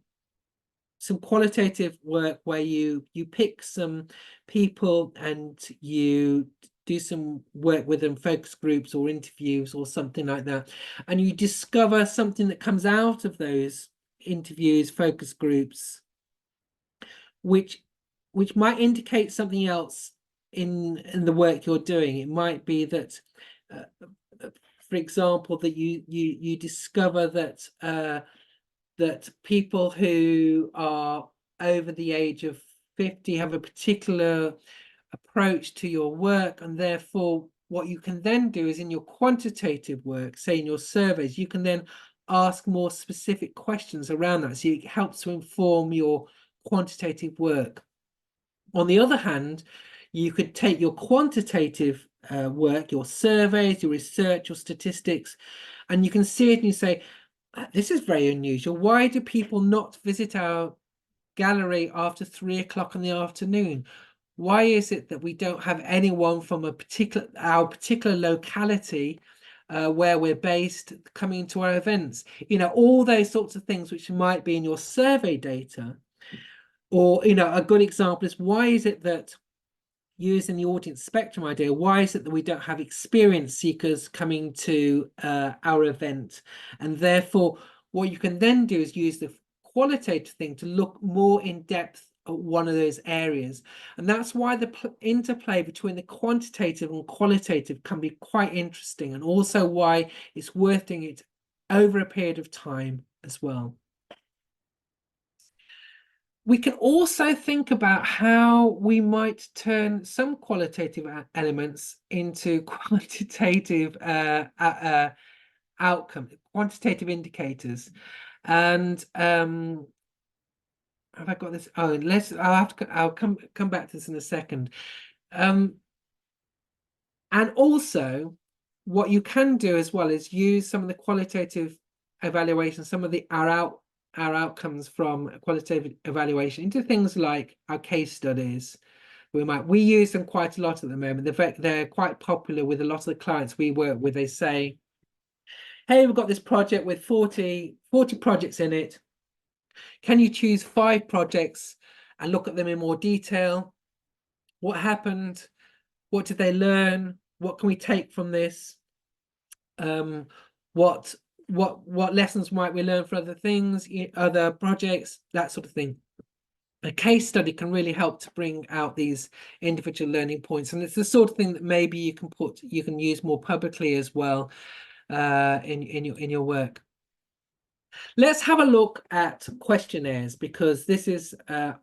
some qualitative work where you pick some people and you do some work with them, focus groups or interviews or something like that, and you discover something that comes out of those interviews, focus groups, which might indicate something else in the work you're doing. It might be that for example, that you discover that that people who are over the age of 50 have a particular approach to your work, and therefore what you can then do is in your quantitative work, say in your surveys, you can then ask more specific questions around that, so it helps to inform your quantitative work. On the other hand, you could take your quantitative work, your surveys, your research, your statistics, and you can see it and you say, this is very unusual. Why do people not visit our gallery after 3 o'clock in the afternoon? Why is it that we don't have anyone from our particular locality where we're based coming to our events? You know, all those sorts of things which might be in your survey data. Or, you know, a good example is, why is it that, using the audience spectrum idea, why is it that we don't have experience seekers coming to our event? And therefore, what you can then do is use the qualitative thing to look more in depth at one of those areas. And that's why the interplay between the quantitative and qualitative can be quite interesting, and also why it's worth doing it over a period of time as well. We can also think about how we might turn some qualitative elements into quantitative outcome, quantitative indicators. And have I got this? Oh, I'll come back to this in a second. And also, what you can do as well is use some of the qualitative evaluation, some of our outcomes from qualitative evaluation into things like our case studies. We use them quite a lot at the moment. They're quite popular with a lot of the clients we work with. They say, hey, we've got this project with 40 projects in it. Can you choose 5 projects and look at them in more detail? What happened? What did they learn? What can we take from this? What lessons might we learn for other things, other projects, that sort of thing. A case study can really help to bring out these individual learning points, and it's the sort of thing that maybe you can use more publicly as well in your work. Let's have a look at questionnaires, because this is a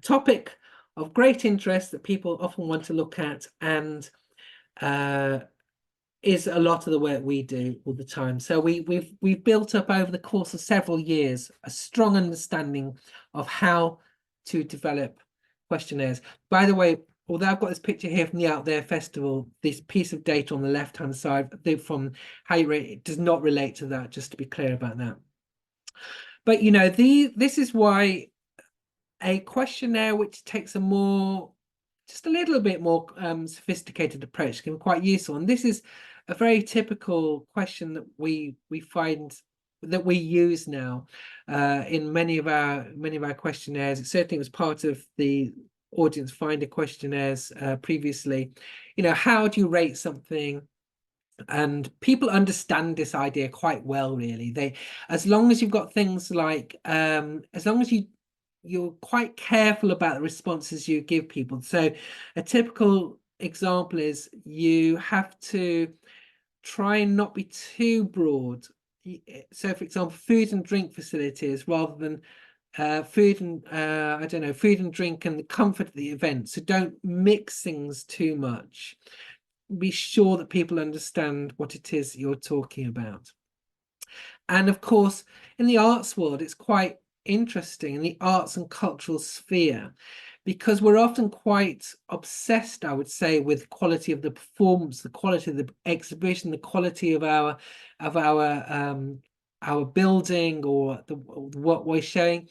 topic of great interest that people often want to look at, and is a lot of the work we do all the time. So we've built up over the course of several years a strong understanding of how to develop questionnaires. By the way, although I've got this picture here from the Out There Festival, this piece of data on the left-hand side from how you rate it does not relate to that, just to be clear about that. But this is why a questionnaire which takes just a little bit more sophisticated approach can be quite useful. And this is a very typical question that we find that we use now in many of our questionnaires. It certainly was part of the audience finder questionnaires previously. How do you rate something? And people understand this idea quite well, really. As long as you've got things like as long as you're quite careful about the responses you give people. So a typical example is you have to try and not be too broad. So for example, food and drink facilities rather than food and I don't know, food and drink and the comfort of the event. So don't mix things too much. Be sure that people understand what it is you're talking about. And of course, in the arts world, it's quite interesting in the arts and cultural sphere, because we're often quite obsessed, I would say, with quality of the performance, the quality of the exhibition, the quality of our building or what we're showing.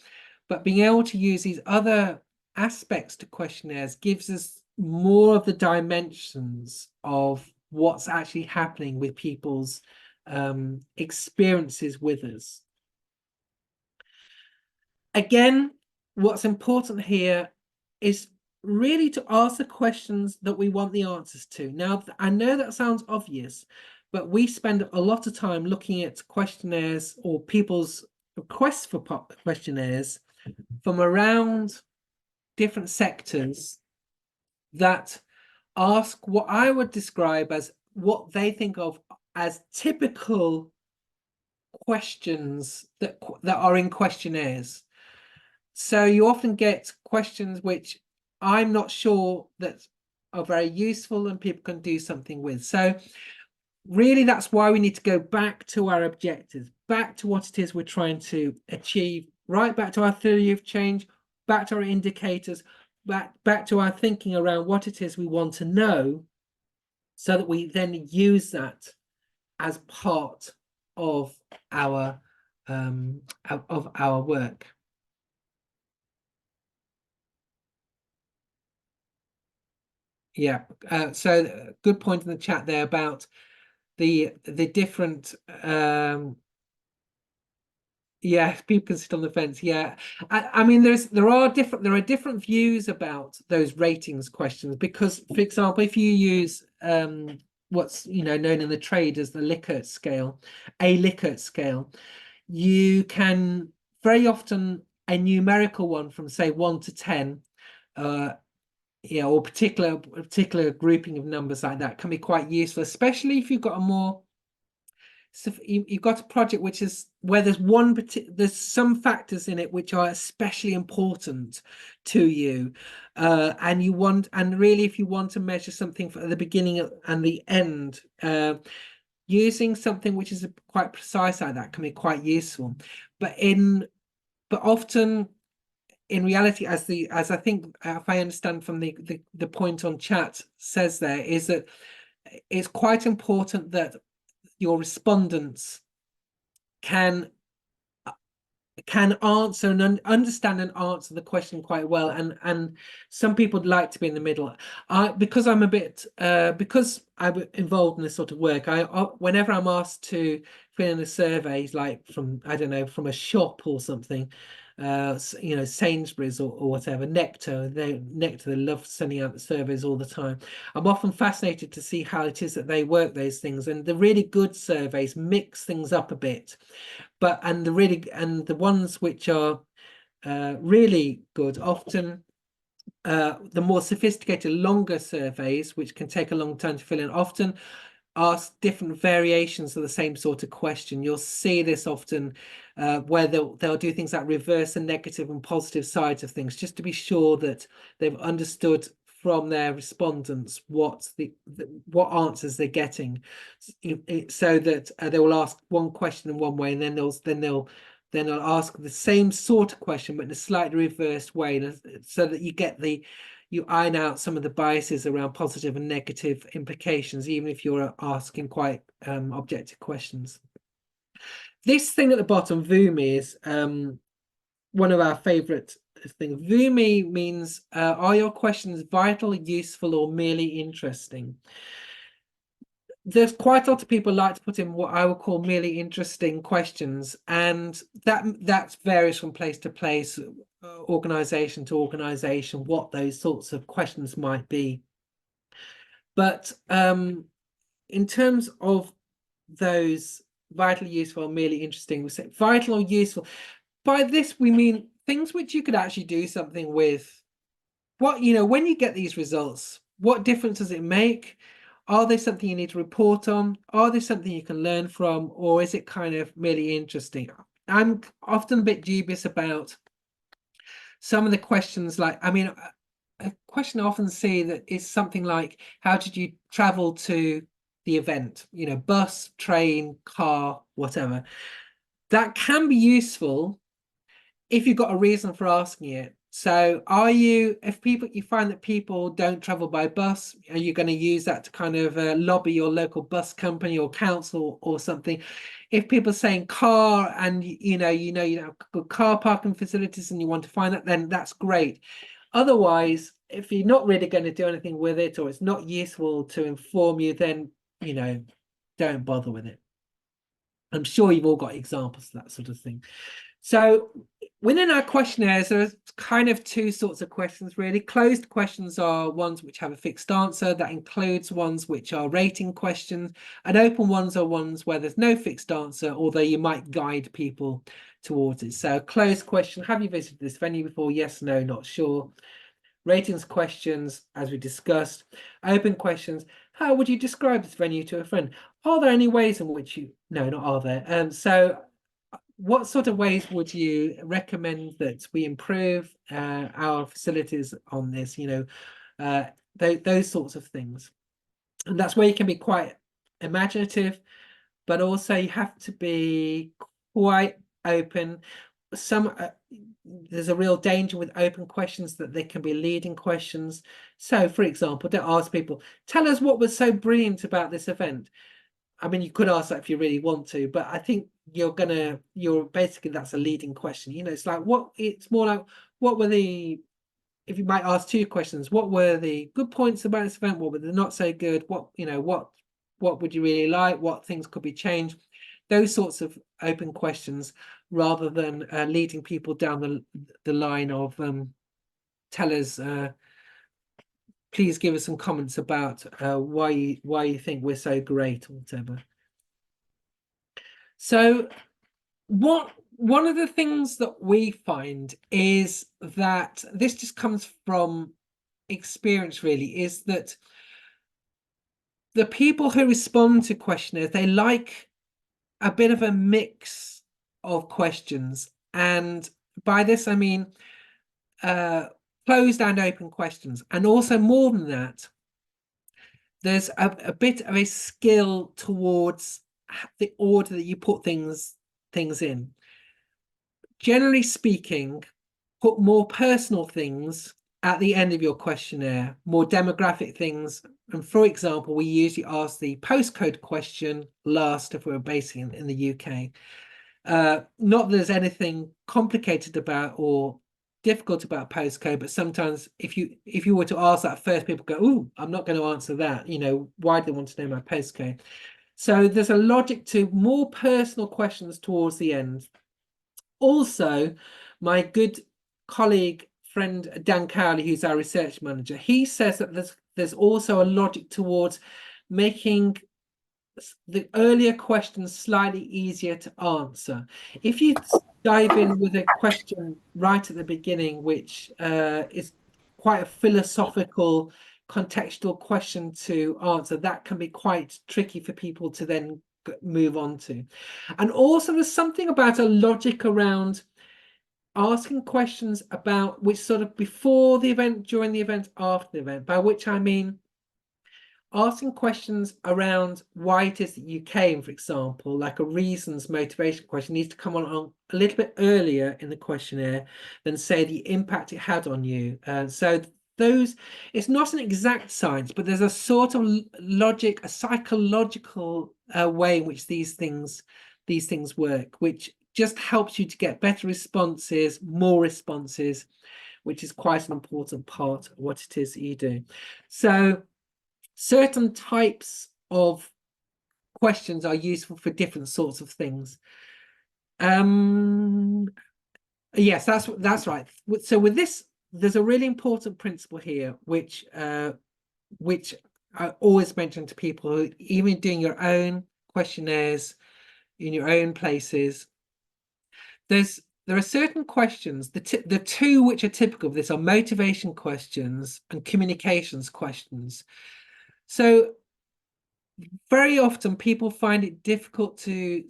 But being able to use these other aspects to questionnaires gives us more of the dimensions of what's actually happening with people's experiences with us. Again, what's important here is really to ask the questions that we want the answers to. Now, I know that sounds obvious, but we spend a lot of time looking at questionnaires or people's requests for questionnaires from around different sectors that ask what I would describe as what they think of as typical questions that are in questionnaires. So you often get questions which I'm not sure that are very useful and people can do something with. So really, that's why we need to go back to our objectives, back to what it is we're trying to achieve, right back to our theory of change, back to our indicators, back to our thinking around what it is we want to know, so that we then use that as part of our work. Yeah, so good point in the chat there about the different yeah, people can sit on the fence. Yeah, I mean, there are different views about those ratings questions, because, for example, if you use what's known in the trade as the Likert scale, you can very often a numerical one from say 1 to 10, or particular grouping of numbers like that can be quite useful, especially if you've got a more So you've got a project which is where there's some factors in it which are especially important to you, and really if you want to measure something for the beginning and the end, using something which is quite precise like that can be quite useful. But often in reality, as I think, if I understand from the point on chat says there, is that it's quite important that your respondents can answer and understand and answer the question quite well, and some people would like to be in the middle. Because I'm a bit because I'm involved in this sort of work, whenever I'm asked to fill in a survey, like from, I don't know, from a shop or something, you know, Sainsbury's or whatever, Nectar, they love sending out the surveys all the time. I'm often fascinated to see how it is that they work those things, and the really good surveys mix things up a bit, and the ones which are really good, often the more sophisticated, longer surveys, which can take a long time to fill in, often ask different variations of the same sort of question. You'll see this often where they'll do things like reverse the negative and positive sides of things, just to be sure that they've understood from their respondents what answers they're getting, so that they will ask one question in one way, and then they'll ask the same sort of question but in a slightly reversed way, so that you iron out some of the biases around positive and negative implications, even if you're asking quite objective questions. This thing at the bottom, VUMI, is one of our favorite things. VUMI means, are your questions vital, useful, or merely interesting? There's quite a lot of people like to put in what I would call merely interesting questions, and that varies from place to place, organization to organization, what those sorts of questions might be. But in terms of those vital, useful, merely interesting, we say vital or useful. By this we mean things which you could actually do something with. What, you know, when you get these results, what difference does it make? Are they something you need to report on? Are they something you can learn from? Or is it kind of merely interesting? I'm often a bit dubious about some of the questions. Like, I mean, a question I often see that is something like, how did you travel to the event? You know, bus, train, car, whatever. That can be useful if you've got a reason for asking it. So if you find that people don't travel by bus, are you going to use that to kind of lobby your local bus company or council or something? If people are saying car, and you know you have good car parking facilities and you want to find that, then that's great. Otherwise, if you're not really going to do anything with it, or it's not useful to inform you, then, you know, don't bother with it. I'm sure you've all got examples of that sort of thing. So within our questionnaires, there's kind of two sorts of questions, really. Closed questions are ones which have a fixed answer. That includes ones which are rating questions, and open ones are ones where there's no fixed answer, although you might guide people towards it. So closed question: have you visited this venue before? Yes, no, not sure. Ratings questions, as we discussed. Open questions: how would you describe this venue to a friend? Are there any ways in which you... No, not are there. So what sort of ways would you recommend that we improve our facilities on this? You know, those sorts of things. And that's where you can be quite imaginative, but also you have to be quite open. There's a real danger with open questions that they can be leading questions. So, for example, don't ask people, tell us what was so brilliant about this event. I mean, you could ask that if you really want to, but I think you're basically, that's a leading question. You know, it's more like, what were the... if you might ask two questions, what were the good points about this event? What were the not so good? What would you really like? What things could be changed? Those sorts of open questions, rather than leading people down the line of tell us, please give us some comments about why you think we're so great, or whatever. So one of the things that we find is that this just comes from experience, really, is that the people who respond to questionnaires, they like a bit of a mix of questions. And by this, I mean closed and open questions. And also more than that, there's a bit of a skill towards the order that you put things in. Generally speaking, put more personal things at the end of your questionnaire, more demographic things. And for example, we usually ask the postcode question last if we're based in the UK. Not that there's anything complicated about or difficult about postcode, but sometimes if you were to ask that first, people go, "Ooh, I'm not going to answer that. You know, why do they want to know my postcode?" So there's a logic to more personal questions towards the end. Also, my good colleague, friend Dan Cowley, who's our research manager, he says that there's also a logic towards making the earlier questions slightly easier to answer. If you dive in with a question right at the beginning, which is quite a philosophical, contextual question to answer, that can be quite tricky for people to then move on to. And also there's something about a logic around asking questions about which sort of before the event, during the event, after the event, by which I mean asking questions around why it is that you came, for example, like a reasons motivation question needs to come on a little bit earlier in the questionnaire than say the impact it had on you. So those, it's not an exact science, but there's a sort of logic, a psychological way in which these things work, which just helps you to get better responses, more responses, which is quite an important part of what it is that you do. So certain types of questions are useful for different sorts of things. Yes, that's right. So with this, there's a really important principle here, which I always mention to people who even doing your own questionnaires in your own places. There are certain questions. The two which are typical of this are motivation questions and communications questions. So very often people find it difficult to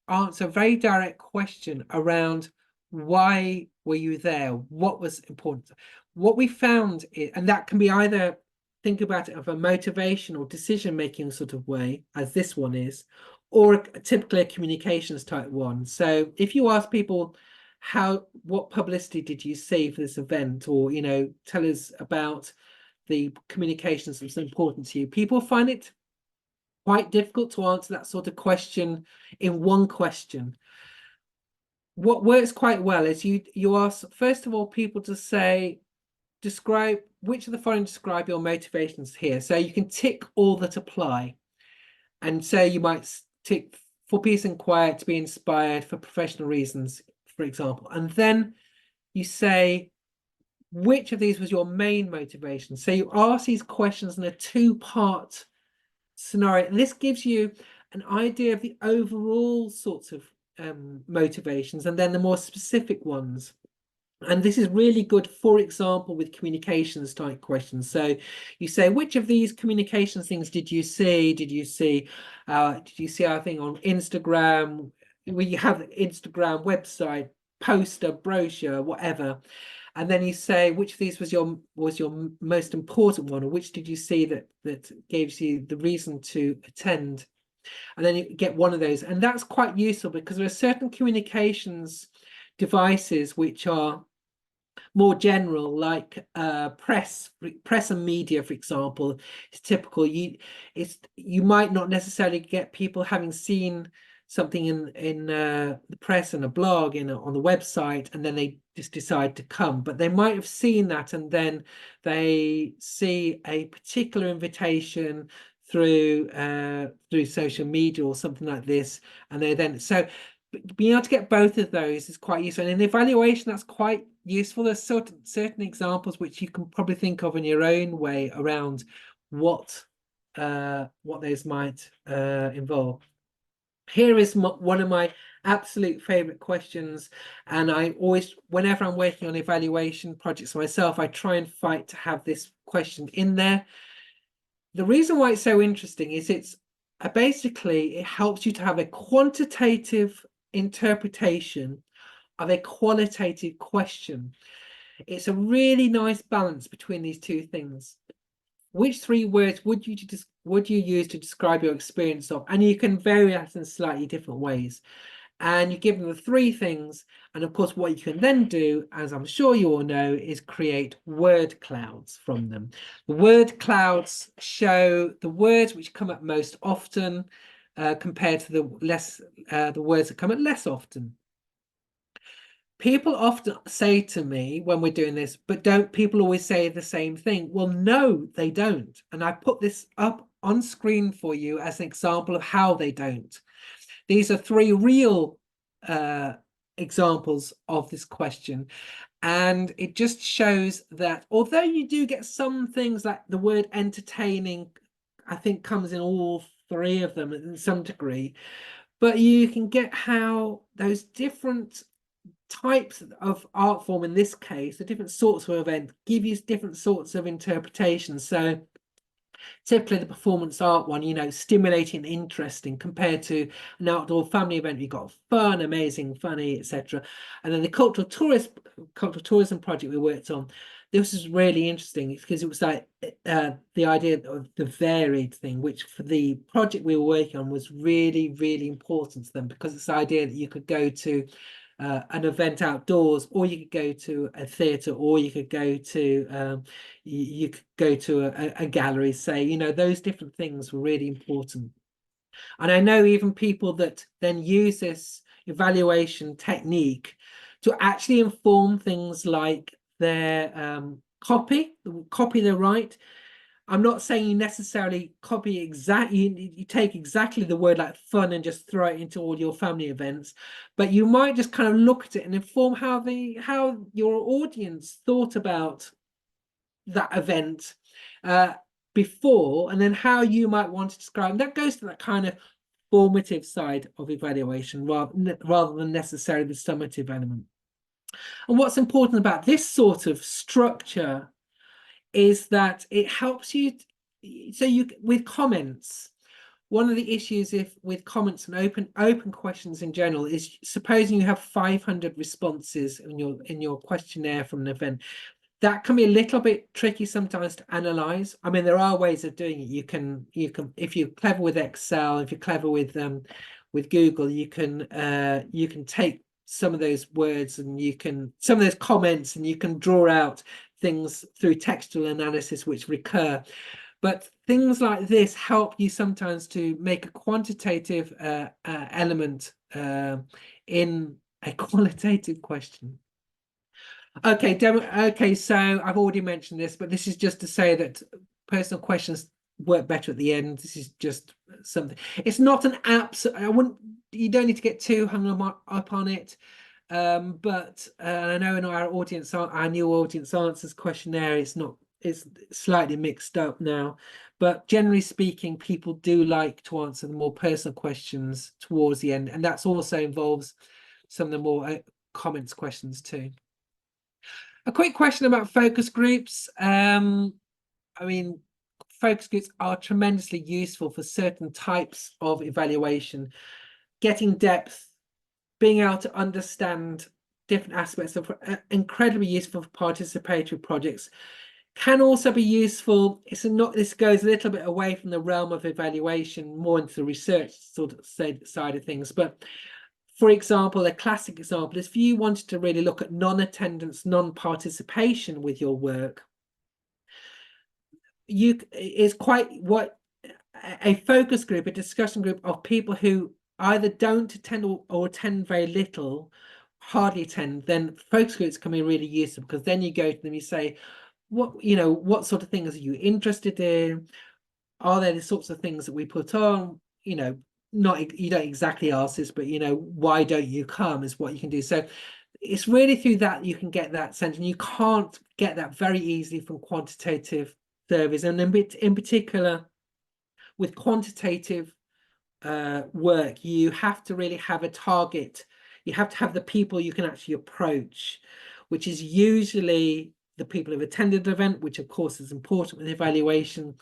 answer a very direct question around why were you there? What was important? What we found, and that can be either think about it of a motivation or decision-making sort of way, as this one is, or typically a communications type one. So if you ask people, what publicity did you see for this event? Or, you know, tell us about the communications that's important to you. People find it quite difficult to answer that sort of question in one question. What works quite well is you ask, first of all, people to say, describe which of the following describe your motivations here. So you can tick all that apply. And say you might tick for peace and quiet, to be inspired, for professional reasons, for example. And then you say, which of these was your main motivation? So you ask these questions in a two-part scenario, and this gives you an idea of the overall sorts of motivations and then the more specific ones. And this is really good, for example, with communications type questions. So you say, which of these communications things did you see? Did you see our thing on Instagram? We have an Instagram website, poster, brochure, whatever. And then you say, which of these was your most important one, or which did you see that gives you the reason to attend? And then you get one of those. And that's quite useful because there are certain communications devices which are more general, like press and media, for example. It's typical. You might not necessarily get people having seen something in the press and a blog on the website, and then they just decide to come, but they might have seen that and then they see a particular invitation through social media or something like this, and they then being able to get both of those is quite useful. And in evaluation, that's quite useful. There's certain examples which you can probably think of in your own way around what those might involve. Here is one of my absolute favorite questions, and I always, whenever I'm working on evaluation projects myself, I try and fight to have this question in there. The reason why it's so interesting is basically, it helps you to have a quantitative interpretation of a qualitative question. It's a really nice balance between these two things. Which three words would you use to describe your experience of? And you can vary that in slightly different ways. And you give them the three things. And of course, what you can then do, as I'm sure you all know, is create word clouds from them. The word clouds show the words which come up most often compared to the words that come up less often. People often say to me when we're doing this, but don't people always say the same thing? Well, no, they don't. And I put this up on screen for you as an example of how they don't. These are three real examples of this question. And it just shows that although you do get some things like the word entertaining, I think comes in all three of them in some degree, but you can get how those different types of art form, in this case, the different sorts of event, give you different sorts of interpretations. So typically the performance art one, you know, stimulating and interesting compared to an outdoor family event. You've got fun, amazing, funny, etc. And then the cultural tourism project we worked on, this is really interesting because it was like the idea of the varied thing, which for the project we were working on was really, really important to them, because it's the idea that you could go to an event outdoors, or you could go to a theatre, or you could go to you could go to a gallery, say, you know, those different things were really important. And I know even people that then use this evaluation technique to actually inform things like their the copy they write. I'm not saying you necessarily copy exactly, you take exactly the word like fun and just throw it into all your family events, but you might just kind of look at it and inform how your audience thought about that event before, and then how you might want to describe. And that goes to that kind of formative side of evaluation rather than necessarily the summative element. And what's important about this sort of structure is that it helps you. So you, with comments, one of the issues with comments and open questions in general is, supposing you have 500 responses in your questionnaire from an event, that can be a little bit tricky sometimes to analyze. I mean, there are ways of doing it. You can if you're clever with Excel, if you're clever with Google, you can take some of those words and some of those comments, and you can draw out things through textual analysis which recur. But things like this help you sometimes to make a quantitative element in a qualitative question. Okay, so I've already mentioned this, but this is just to say that personal questions work better at the end. This is just something. It's not an absolute. You don't need to get too hung up on it. But I know in our new audience answers questionnaire, it's slightly mixed up now. But generally speaking, people do like to answer the more personal questions towards the end, and that's also involves some of the more comments questions too. A quick question about focus groups. I mean, focus groups are tremendously useful for certain types of evaluation, getting depth, being able to understand different aspects of incredibly useful for participatory projects. Can also be useful. This goes a little bit away from the realm of evaluation, more into the research sort of side of things, but for example, a classic example is if you wanted to really look at non-attendance, non-participation with your work, is quite what a focus group, a discussion group of people who either don't attend or attend very little, hardly attend, then focus groups can be really useful, because then you go to them, you say, what sort of things are you interested in? Are there the sorts of things that we put on? Not, you don't exactly ask this, but why don't you come is what you can do. So it's really through that you can get that sense, and you can't get that very easily from quantitative surveys. And in particular with quantitative work, you have to really have a target. You have to have the people you can actually approach, which is usually the people who've attended the event, which of course is important with evaluation.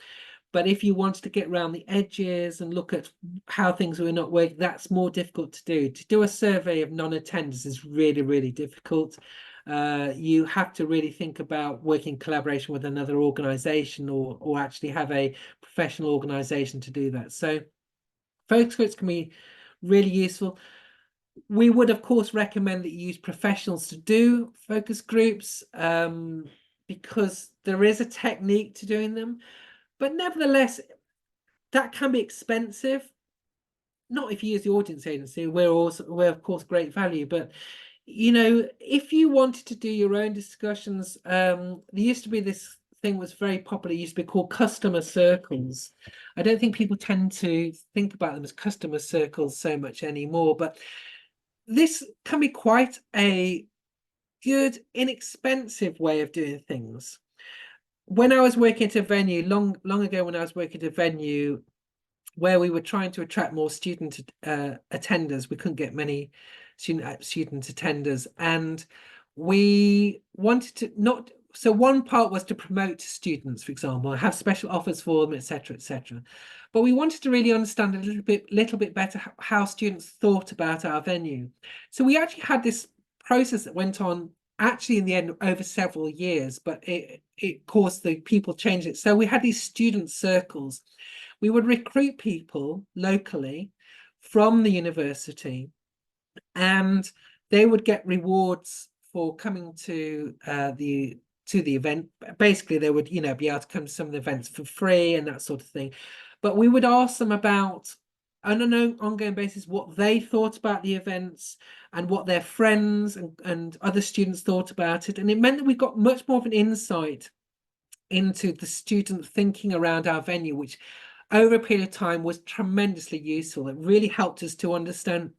But if you wanted to get around the edges and look at how things were not working, that's more difficult to do. To do a survey of non-attenders is really, really difficult. You have to really think about working in collaboration with another organization, or actually have a professional organization to do that. So focus groups can be really useful. We would, of course, recommend that you use professionals to do focus groups, because there is a technique to doing them. But nevertheless, that can be expensive. Not if you use the audience agency, we're of course great value, but if you wanted to do your own discussions, there used to be this thing was very popular, it used to be called customer circles. I don't think people tend to think about them as customer circles so much anymore, but this can be quite a good, inexpensive way of doing things. When I was working at a venue, long ago, when I was working at a venue where we were trying to attract more student attenders, we couldn't get many student attenders, and we wanted to not. So one part was to promote students, for example, have special offers for them, etc., etc. But we wanted to really understand a little bit better how students thought about our venue. So we actually had this process that went on actually in the end over several years, but of course the people changed it. So we had these student circles. We would recruit people locally from the university, and they would get rewards for coming to the event. Basically, they would, be able to come to some of the events for free and that sort of thing. But we would ask them about, on an ongoing basis, what they thought about the events and what their friends and other students thought about it. And it meant that we got much more of an insight into the student thinking around our venue, which over a period of time was tremendously useful. It really helped us to understand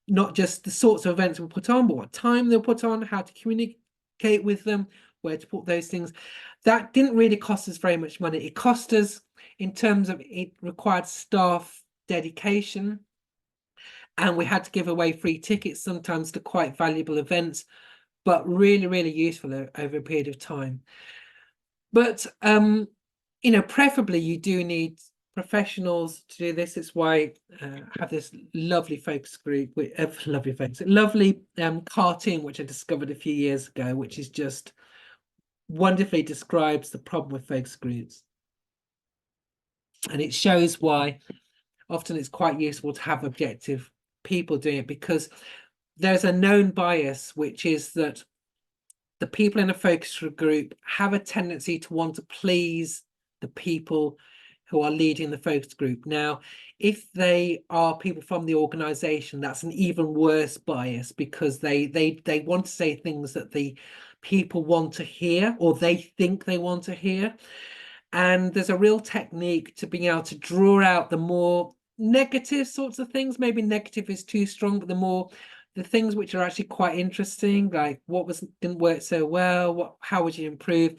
not just the sorts of events we put on, but what time they'll put on, how to communicate with them, where to put those things. That didn't really cost us very much money. It cost us, in terms of it required staff dedication, and we had to give away free tickets sometimes to quite valuable events, but really, really useful over a period of time. But preferably you do need professionals to do this. It's why I have this lovely focus group with lovely cartoon which I discovered a few years ago, which is just wonderfully describes the problem with focus groups, and it shows why often it's quite useful to have objective people doing it, because there's a known bias, which is that the people in a focus group have a tendency to want to please the people who are leading the focus group. Now, if they are people from the organization, that's an even worse bias, because they want to say things that the people want to hear, or they think they want to hear. And there's a real technique to being able to draw out the more negative sorts of things. Maybe negative is too strong, but the things which are actually quite interesting, like what didn't work so well, how would you improve?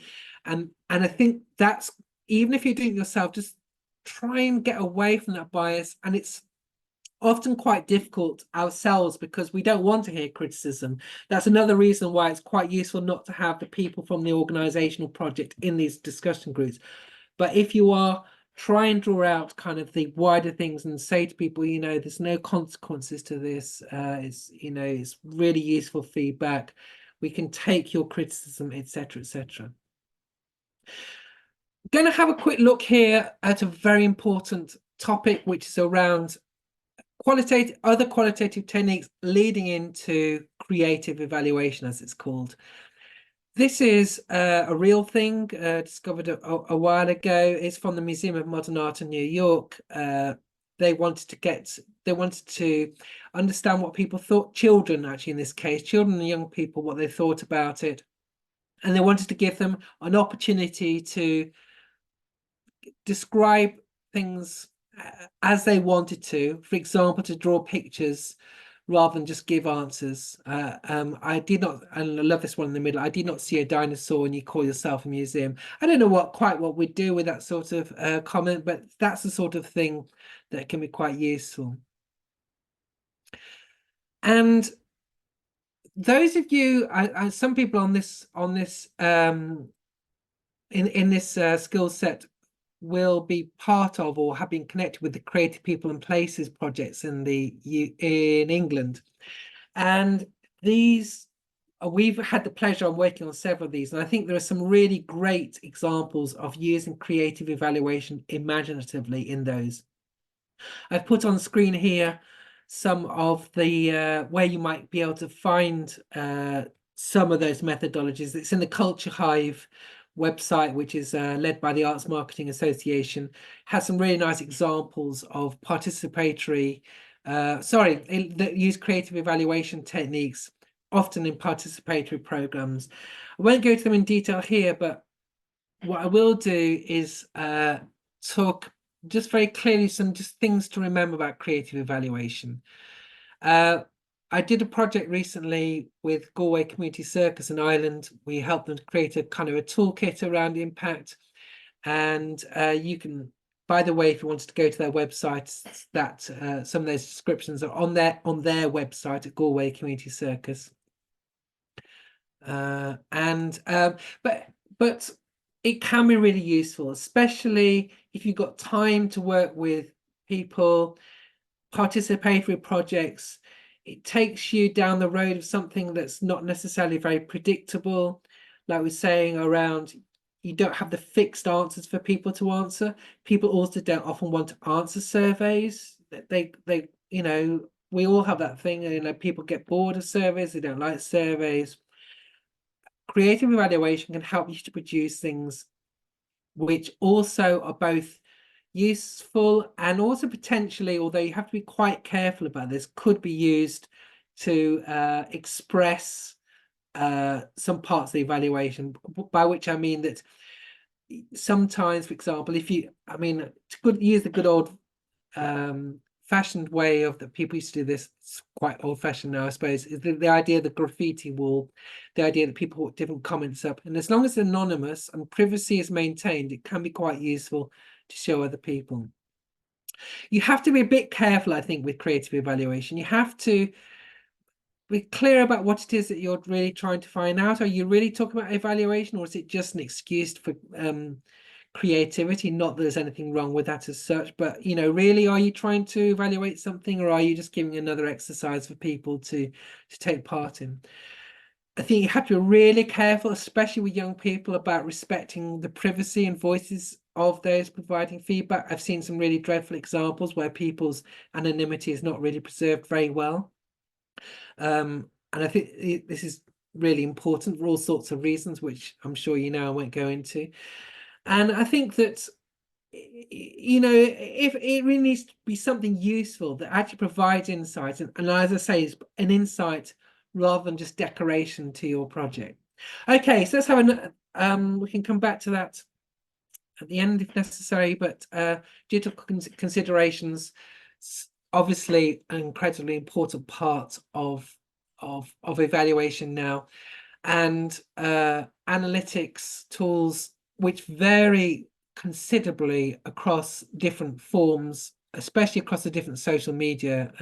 And I think that's, even if you're doing it yourself, just try and get away from that bias. And it's often quite difficult ourselves because we don't want to hear criticism. That's another reason why it's quite useful not to have the people from the organizational project in these discussion groups. But if you are, try and draw out kind of the wider things and say to people, there's no consequences to this. It's really useful feedback. We can take your criticism, etc., etc. Going to have a quick look here at a very important topic, which is around other qualitative techniques leading into creative evaluation, as it's called. This is a real thing discovered a while ago. It's from the Museum of Modern Art in New York. They wanted to understand what people thought, children actually in this case, children and young people, what they thought about it. And they wanted to give them an opportunity to describe things as they wanted to, for example, to draw pictures rather than just give answers. I did not, and I love this one in the middle, I did not see a dinosaur and you call yourself a museum. I don't know quite what we'd do with that sort of comment, but that's the sort of thing that can be quite useful. And those of you, some people on this in this skill set will be part of or have been connected with the Creative People and Places projects in England. And these, we've had the pleasure of working on several of these, and I think there are some really great examples of using creative evaluation imaginatively in those. I've put on screen here some of the where you might be able to find some of those methodologies. It's in the Culture Hive website, which is led by the Arts Marketing Association. Has some really nice examples of participatory, that use creative evaluation techniques, often in participatory programs. I won't go to them in detail here, but what I will do is talk just very clearly some just things to remember about creative evaluation. I did a project recently with Galway Community Circus in Ireland. We helped them to create a kind of a toolkit around impact. And you can, by the way, if you wanted to go to their website, that some of those descriptions are on their website at Galway Community Circus. But it can be really useful, especially if you've got time to work with people, participatory projects. It takes you down the road of something that's not necessarily very predictable. Like we're saying around, you don't have the fixed answers for people to answer. People also don't often want to answer surveys. They you know, we all have that thing, you know, people get bored of surveys, they don't like surveys. Creative evaluation can help you to produce things which also are both useful and also potentially, although you have to be quite careful about this, could be used to express some parts of the evaluation, by which I mean that sometimes, for example, if you, I mean, to use the good old fashioned way of that people used to do this, it's quite old fashioned now, I suppose, is the idea of the graffiti wall, the idea that people put different comments up. And as long as it's anonymous and privacy is maintained, it can be quite useful to show other people. You have to be a bit careful, I think, with creative evaluation. You have to be clear about what it is that you're really trying to find out. Are you really talking about evaluation, or is it just an excuse for creativity? Not that there's anything wrong with that as such, but you know, really, are you trying to evaluate something, or are you just giving another exercise for people to take part in? I think you have to be really careful, especially with young people, about respecting the privacy and voices of those providing feedback. I've seen some really dreadful examples where people's anonymity is not really preserved very well. And I think this is really important for all sorts of reasons, which I'm sure you know I won't go into. And I think that, you know, if it really needs to be something useful that actually provides insight, and as I say, is an insight rather than just decoration to your project. Okay, so let's have we can come back to that at the end if necessary, but due to considerations, obviously an incredibly important part of evaluation now, and analytics tools which vary considerably across different forms, especially across the different social media.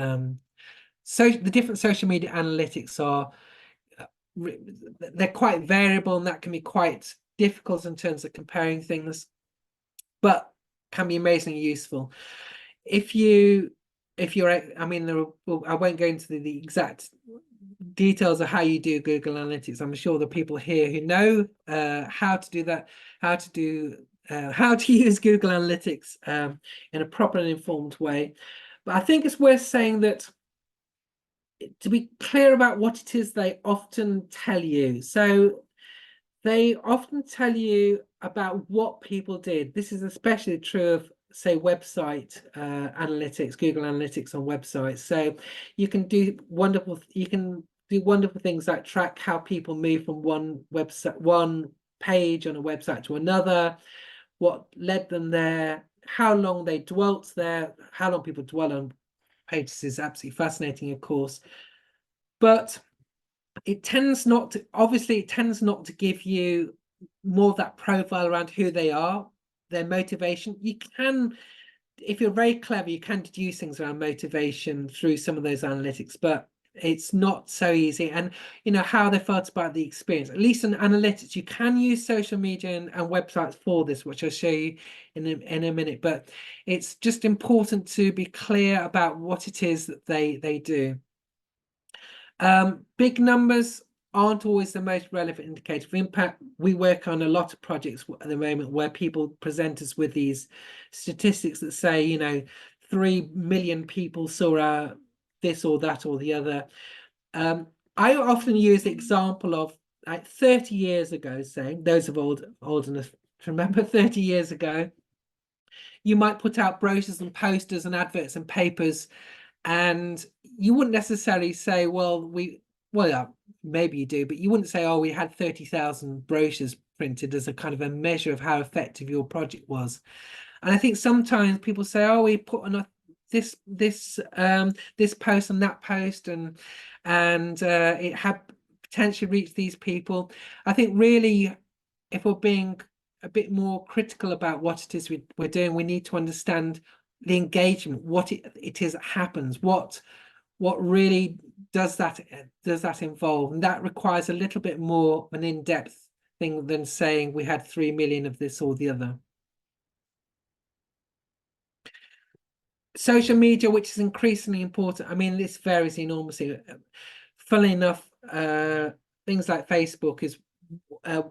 So the different social media analytics are they're quite variable, and that can be quite difficult in terms of comparing things, but can be amazingly useful. If you're, I mean, I won't go into the exact details of how you do Google Analytics. I'm sure the people here who know how to do that, how to use Google Analytics in a proper and informed way. But I think it's worth saying that to be clear about what it is they often tell you. So they often tell you about what people did. This is especially true of, say, website analytics, Google Analytics on websites. So you can do wonderful things like track how people move from one page on a website to another, what led them there, how long they dwelt there. How long people dwell on pages is absolutely fascinating, of course. But it tends not to give you more of that profile around who they are, their motivation. You can, if you're very clever, you can deduce things around motivation through some of those analytics, but it's not so easy. And how they felt about the experience, at least in analytics, you can use social media and websites for this, which I'll show you in a minute, but it's just important to be clear about what it is that they do. Big numbers aren't always the most relevant indicator of impact. We work on a lot of projects at the moment where people present us with these statistics that say, 3 million people saw this or that or the other. I often use the example of like 30 years ago, saying those of old enough to remember 30 years ago, you might put out brochures and posters and adverts and papers, and you wouldn't necessarily say, well, yeah, maybe you do, but you wouldn't say, oh, we had 30,000 brochures printed as a kind of a measure of how effective your project was. And I think sometimes people say, oh, we put on this post and that post, and it had potentially reached these people. I think really, if we're being a bit more critical about what it is we're doing, we need to understand the engagement, what it is that happens, what really does that involve, and that requires a little bit more an in-depth thing than saying we had 3 million of this or the other. Social media, which is increasingly important. I mean, this varies enormously. Funnily enough, things like Facebook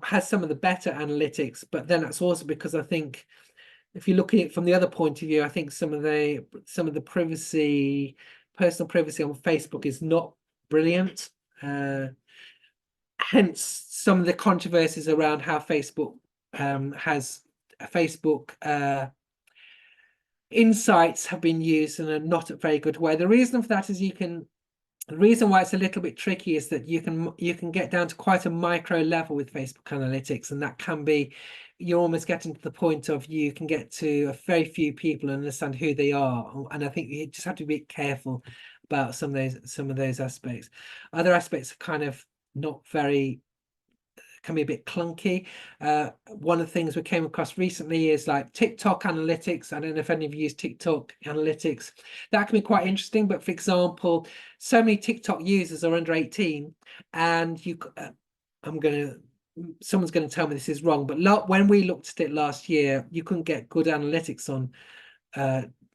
has some of the better analytics, but then that's also because I think if you look at it from the other point of view, I think some of the personal privacy on Facebook is not brilliant. Hence some of the controversies around how Facebook has insights have been used in a not a very good way. The reason for that is the reason why it's a little bit tricky is that you can get down to quite a micro level with Facebook analytics, and that can be, you're almost getting to the point of you can get to a very few people and understand who they are. And I think you just have to be careful about some of those aspects. Other aspects are kind of not very, can be a bit clunky. One of the things we came across recently is like TikTok analytics. I don't know if any of you use TikTok analytics. That can be quite interesting. But for example, so many TikTok users are under 18, and someone's going to tell me this is wrong, but when we looked at it last year, you couldn't get good analytics on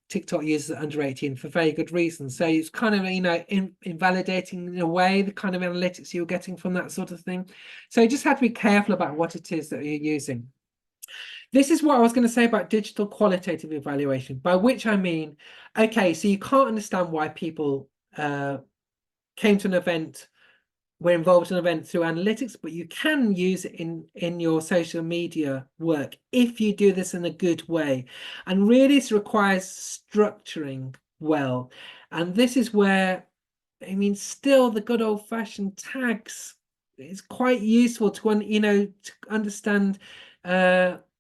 TikTok users under 18 for very good reasons. So it's kind of, invalidating in a way the kind of analytics you're getting from that sort of thing. So you just have to be careful about what it is that you're using. This is what I was going to say about digital qualitative evaluation, by which I mean, okay, so you can't understand why people came to an event, we're involved in an event through analytics, but you can use it in your social media work if you do this in a good way. And really, this requires structuring well. And this is where, I mean, still the good old-fashioned tags is quite useful to understand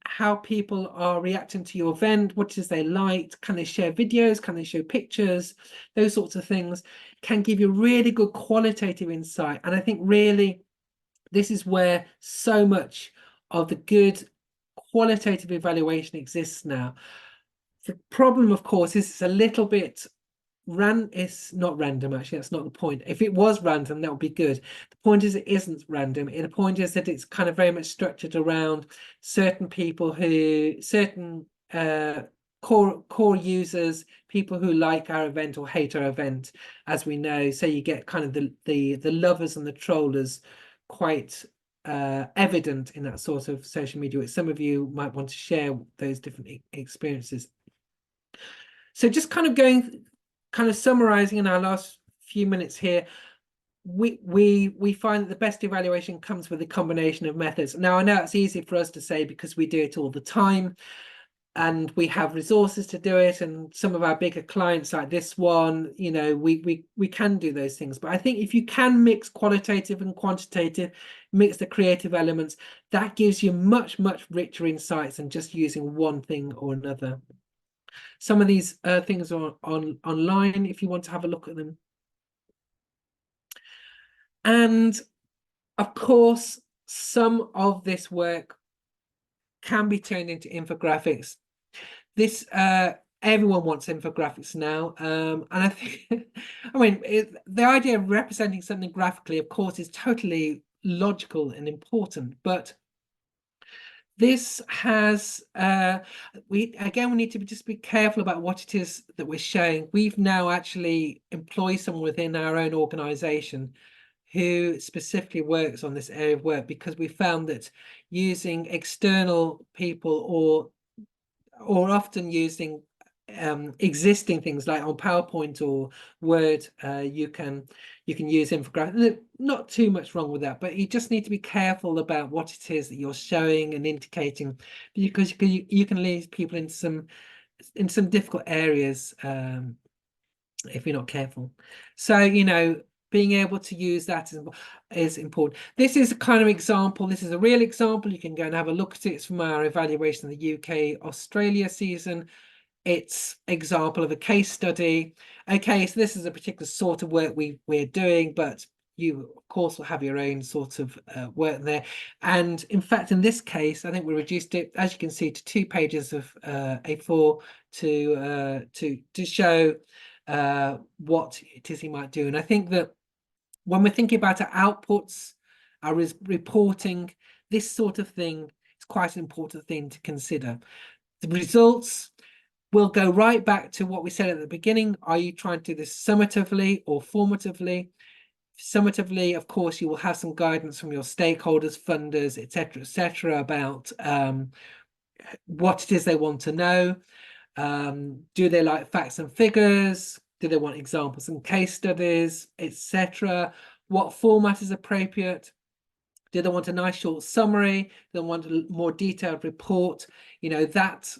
how people are reacting to your event, what is they liked, can they share videos, can they show pictures, those sorts of things can give you really good qualitative insight. And I think really this is where so much of the good qualitative evaluation exists now. The problem, of course, is it's a little bit it's not random, actually. That's not the point. If it was random, that would be good. The point is it isn't random. The point is that it's kind of very much structured around certain people certain core users, people who like our event or hate our event, as we know. So you get kind of the lovers and the trollers quite evident in that sort of social media, which some of you might want to share those different experiences. So just kind of summarizing in our last few minutes here, we find that the best evaluation comes with a combination of methods. Now, I know it's easy for us to say because we do it all the time and we have resources to do it, and some of our bigger clients like this one, we can do those things. But I think if you can mix qualitative and quantitative, mix the creative elements, that gives you much richer insights than just using one thing or another. Some of these things are online if you want to have a look at them. And of course, some of this work can be turned into infographics. This everyone wants infographics now. And I think, I mean, the idea of representing something graphically, of course, is totally logical and important, but this has we need to just be careful about what it is that we're showing. We've now actually employed someone within our own organization who specifically works on this area of work, because we found that using external people or often using existing things like on PowerPoint or Word, you can use infographics. Not too much wrong with that, but you just need to be careful about what it is that you're showing and indicating, because you can lead people into some difficult areas if you're not careful. So, you know, being able to use that is important. This is a kind of example. This is a real example. You can go and have a look at it. It's from our evaluation of the UK-Australia season. It's example of a case study. Okay, so this is a particular sort of work we're doing, but you of course will have your own sort of work there. And in fact, in this case, I think we reduced it, as you can see, to 2 pages of A4 to show what it is he might do. And I think that when we're thinking about our outputs, our reporting, this sort of thing is quite an important thing to consider. The results will go right back to what we said at the beginning. Are you trying to do this summatively or formatively? Summatively, of course, you will have some guidance from your stakeholders, funders, etc., about what it is they want to know. Do they like facts and figures? Do they want examples and case studies, etc.? What format is appropriate? Do they want a nice short summary? Do they want a more detailed report? You know, that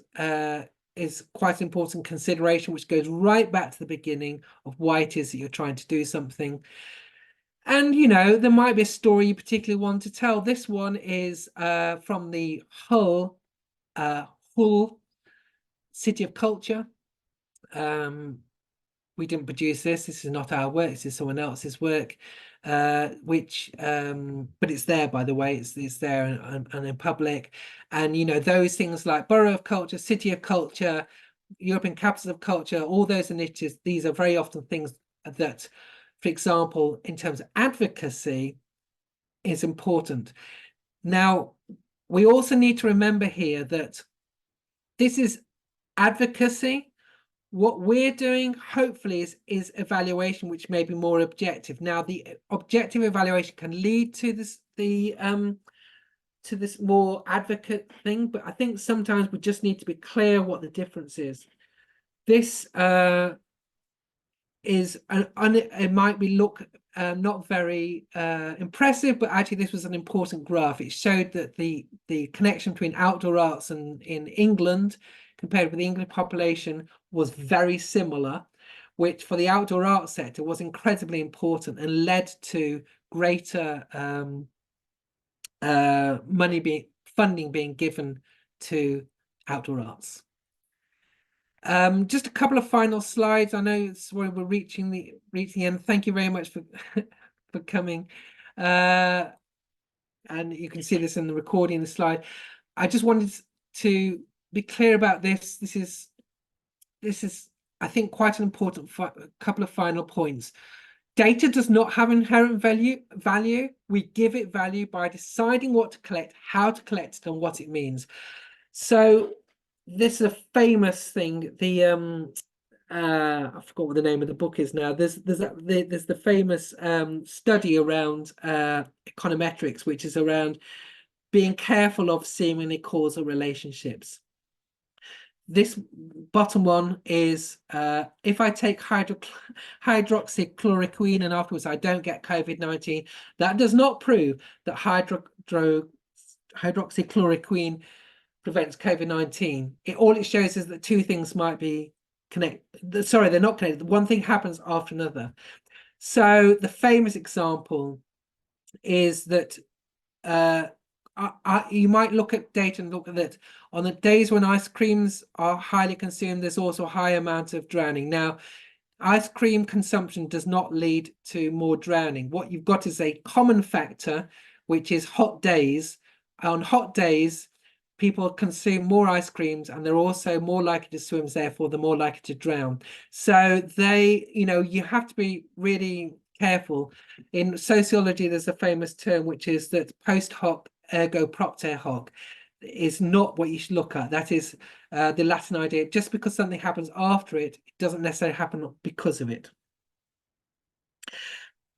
is quite an important consideration, which goes right back to the beginning of why it is that you're trying to do something. And, you know, there might be a story you particularly want to tell. This one is from the Hull City of Culture. We didn't produce this. This is not our work. This is someone else's work, but it's there, by the way. It's there and in public. And, you know, those things like Borough of Culture, City of Culture, European Capitals of Culture, all those initiatives, these are very often things that, for example, in terms of advocacy, is important. Now, we also need to remember here that this is advocacy. What we're doing, hopefully, is evaluation, which may be more objective. Now, the objective evaluation can lead to this more advocate thing, but I think sometimes we just need to be clear what the difference is. This it might be look not very impressive, but actually this was an important graph. It showed that the connection between outdoor arts and in England compared with the English population was very similar, which for the outdoor arts sector was incredibly important and led to greater funding being given to outdoor arts. Just a couple of final slides. I know it's where we're reaching the end. Thank you very much for for coming. And you can see this in the recording, the slide. I just wanted to be clear about this. This is, I think, quite an important couple of final points. Data does not have inherent value. We give it value by deciding what to collect, how to collect it, and what it means. So this is a famous thing. The I forgot what the name of the book is now. There's the famous study around econometrics, which is around being careful of seemingly causal relationships. This bottom one is if I take hydroxychloroquine and afterwards I don't get COVID-19, that does not prove that hydroxychloroquine prevents COVID-19. All it shows is that two things might be connected. Sorry, they're not connected. One thing happens after another. So the famous example is that you might look at data and look at that on the days when ice creams are highly consumed, there's also a high amount of drowning. Now, ice cream consumption does not lead to more drowning. What you've got is a common factor, which is hot days. On hot days, people consume more ice creams, and they're also more likely to swim, therefore they're more likely to drown. So they, you have to be really careful. In sociology, there's a famous term which is that post hoc ergo propter hoc is not what you should look at. That is the Latin idea. Just because something happens after it, it doesn't necessarily happen because of it.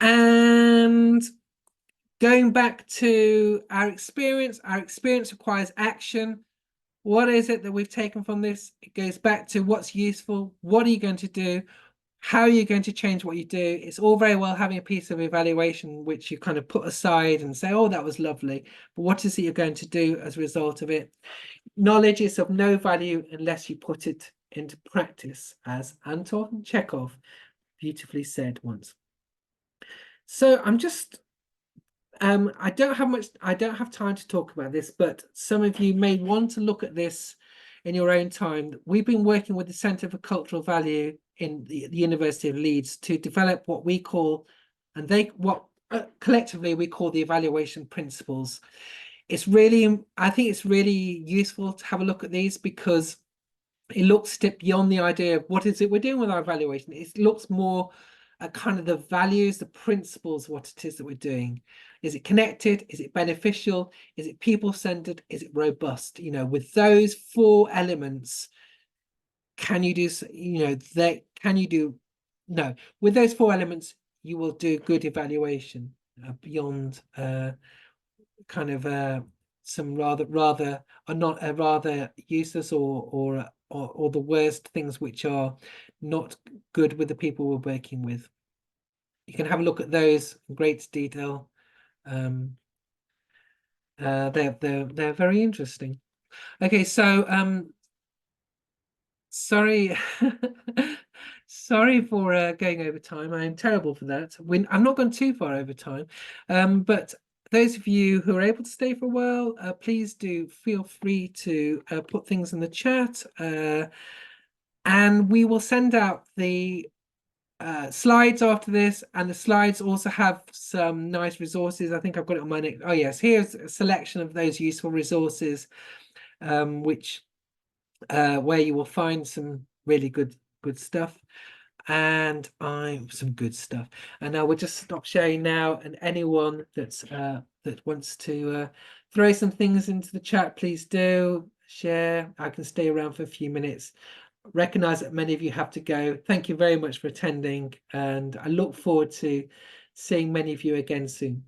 And going back to our experience requires action. What is it that we've taken from this? It goes back to what's useful. What are you going to do? How are you going to change what you do? It's all very well having a piece of evaluation which you kind of put aside and say, oh, that was lovely. But what is it you're going to do as a result of it? Knowledge is of no value unless you put it into practice, as Anton Chekhov beautifully said once. So I'm just I don't have time to talk about this, but some of you may want to look at this in your own time. We've been working with the Centre for Cultural Value in the University of Leeds to develop what we call, collectively we call the evaluation principles. I think it's really useful to have a look at these because it looks a step beyond the idea of what is it we're doing with our evaluation. It looks more at kind of the values, the principles, what it is that we're doing. Is it connected? Is it beneficial? Is it people-centered? Is it robust? With those 4 elements, can you do, no, with those 4 elements, you will do good evaluation beyond kind of some rather are not rather useless or the worst things which are not good with the people we're working with. You can have a look at those in great detail. They're very interesting. Okay, so sorry sorry for going over time. I'm terrible for that. I'm not gone too far over time, but those of you who are able to stay for a while, please do feel free to put things in the chat, and we will send out the slides after this, and the slides also have some nice resources. I think I've got it on my next. Oh yes, here's a selection of those useful resources, which where you will find some really good stuff, and some good stuff. And I will just stop sharing now, and anyone that's that wants to throw some things into the chat, please do share. I can stay around for a few minutes. Recognize that many of you have to go. Thank you very much for attending, and I look forward to seeing many of you again soon.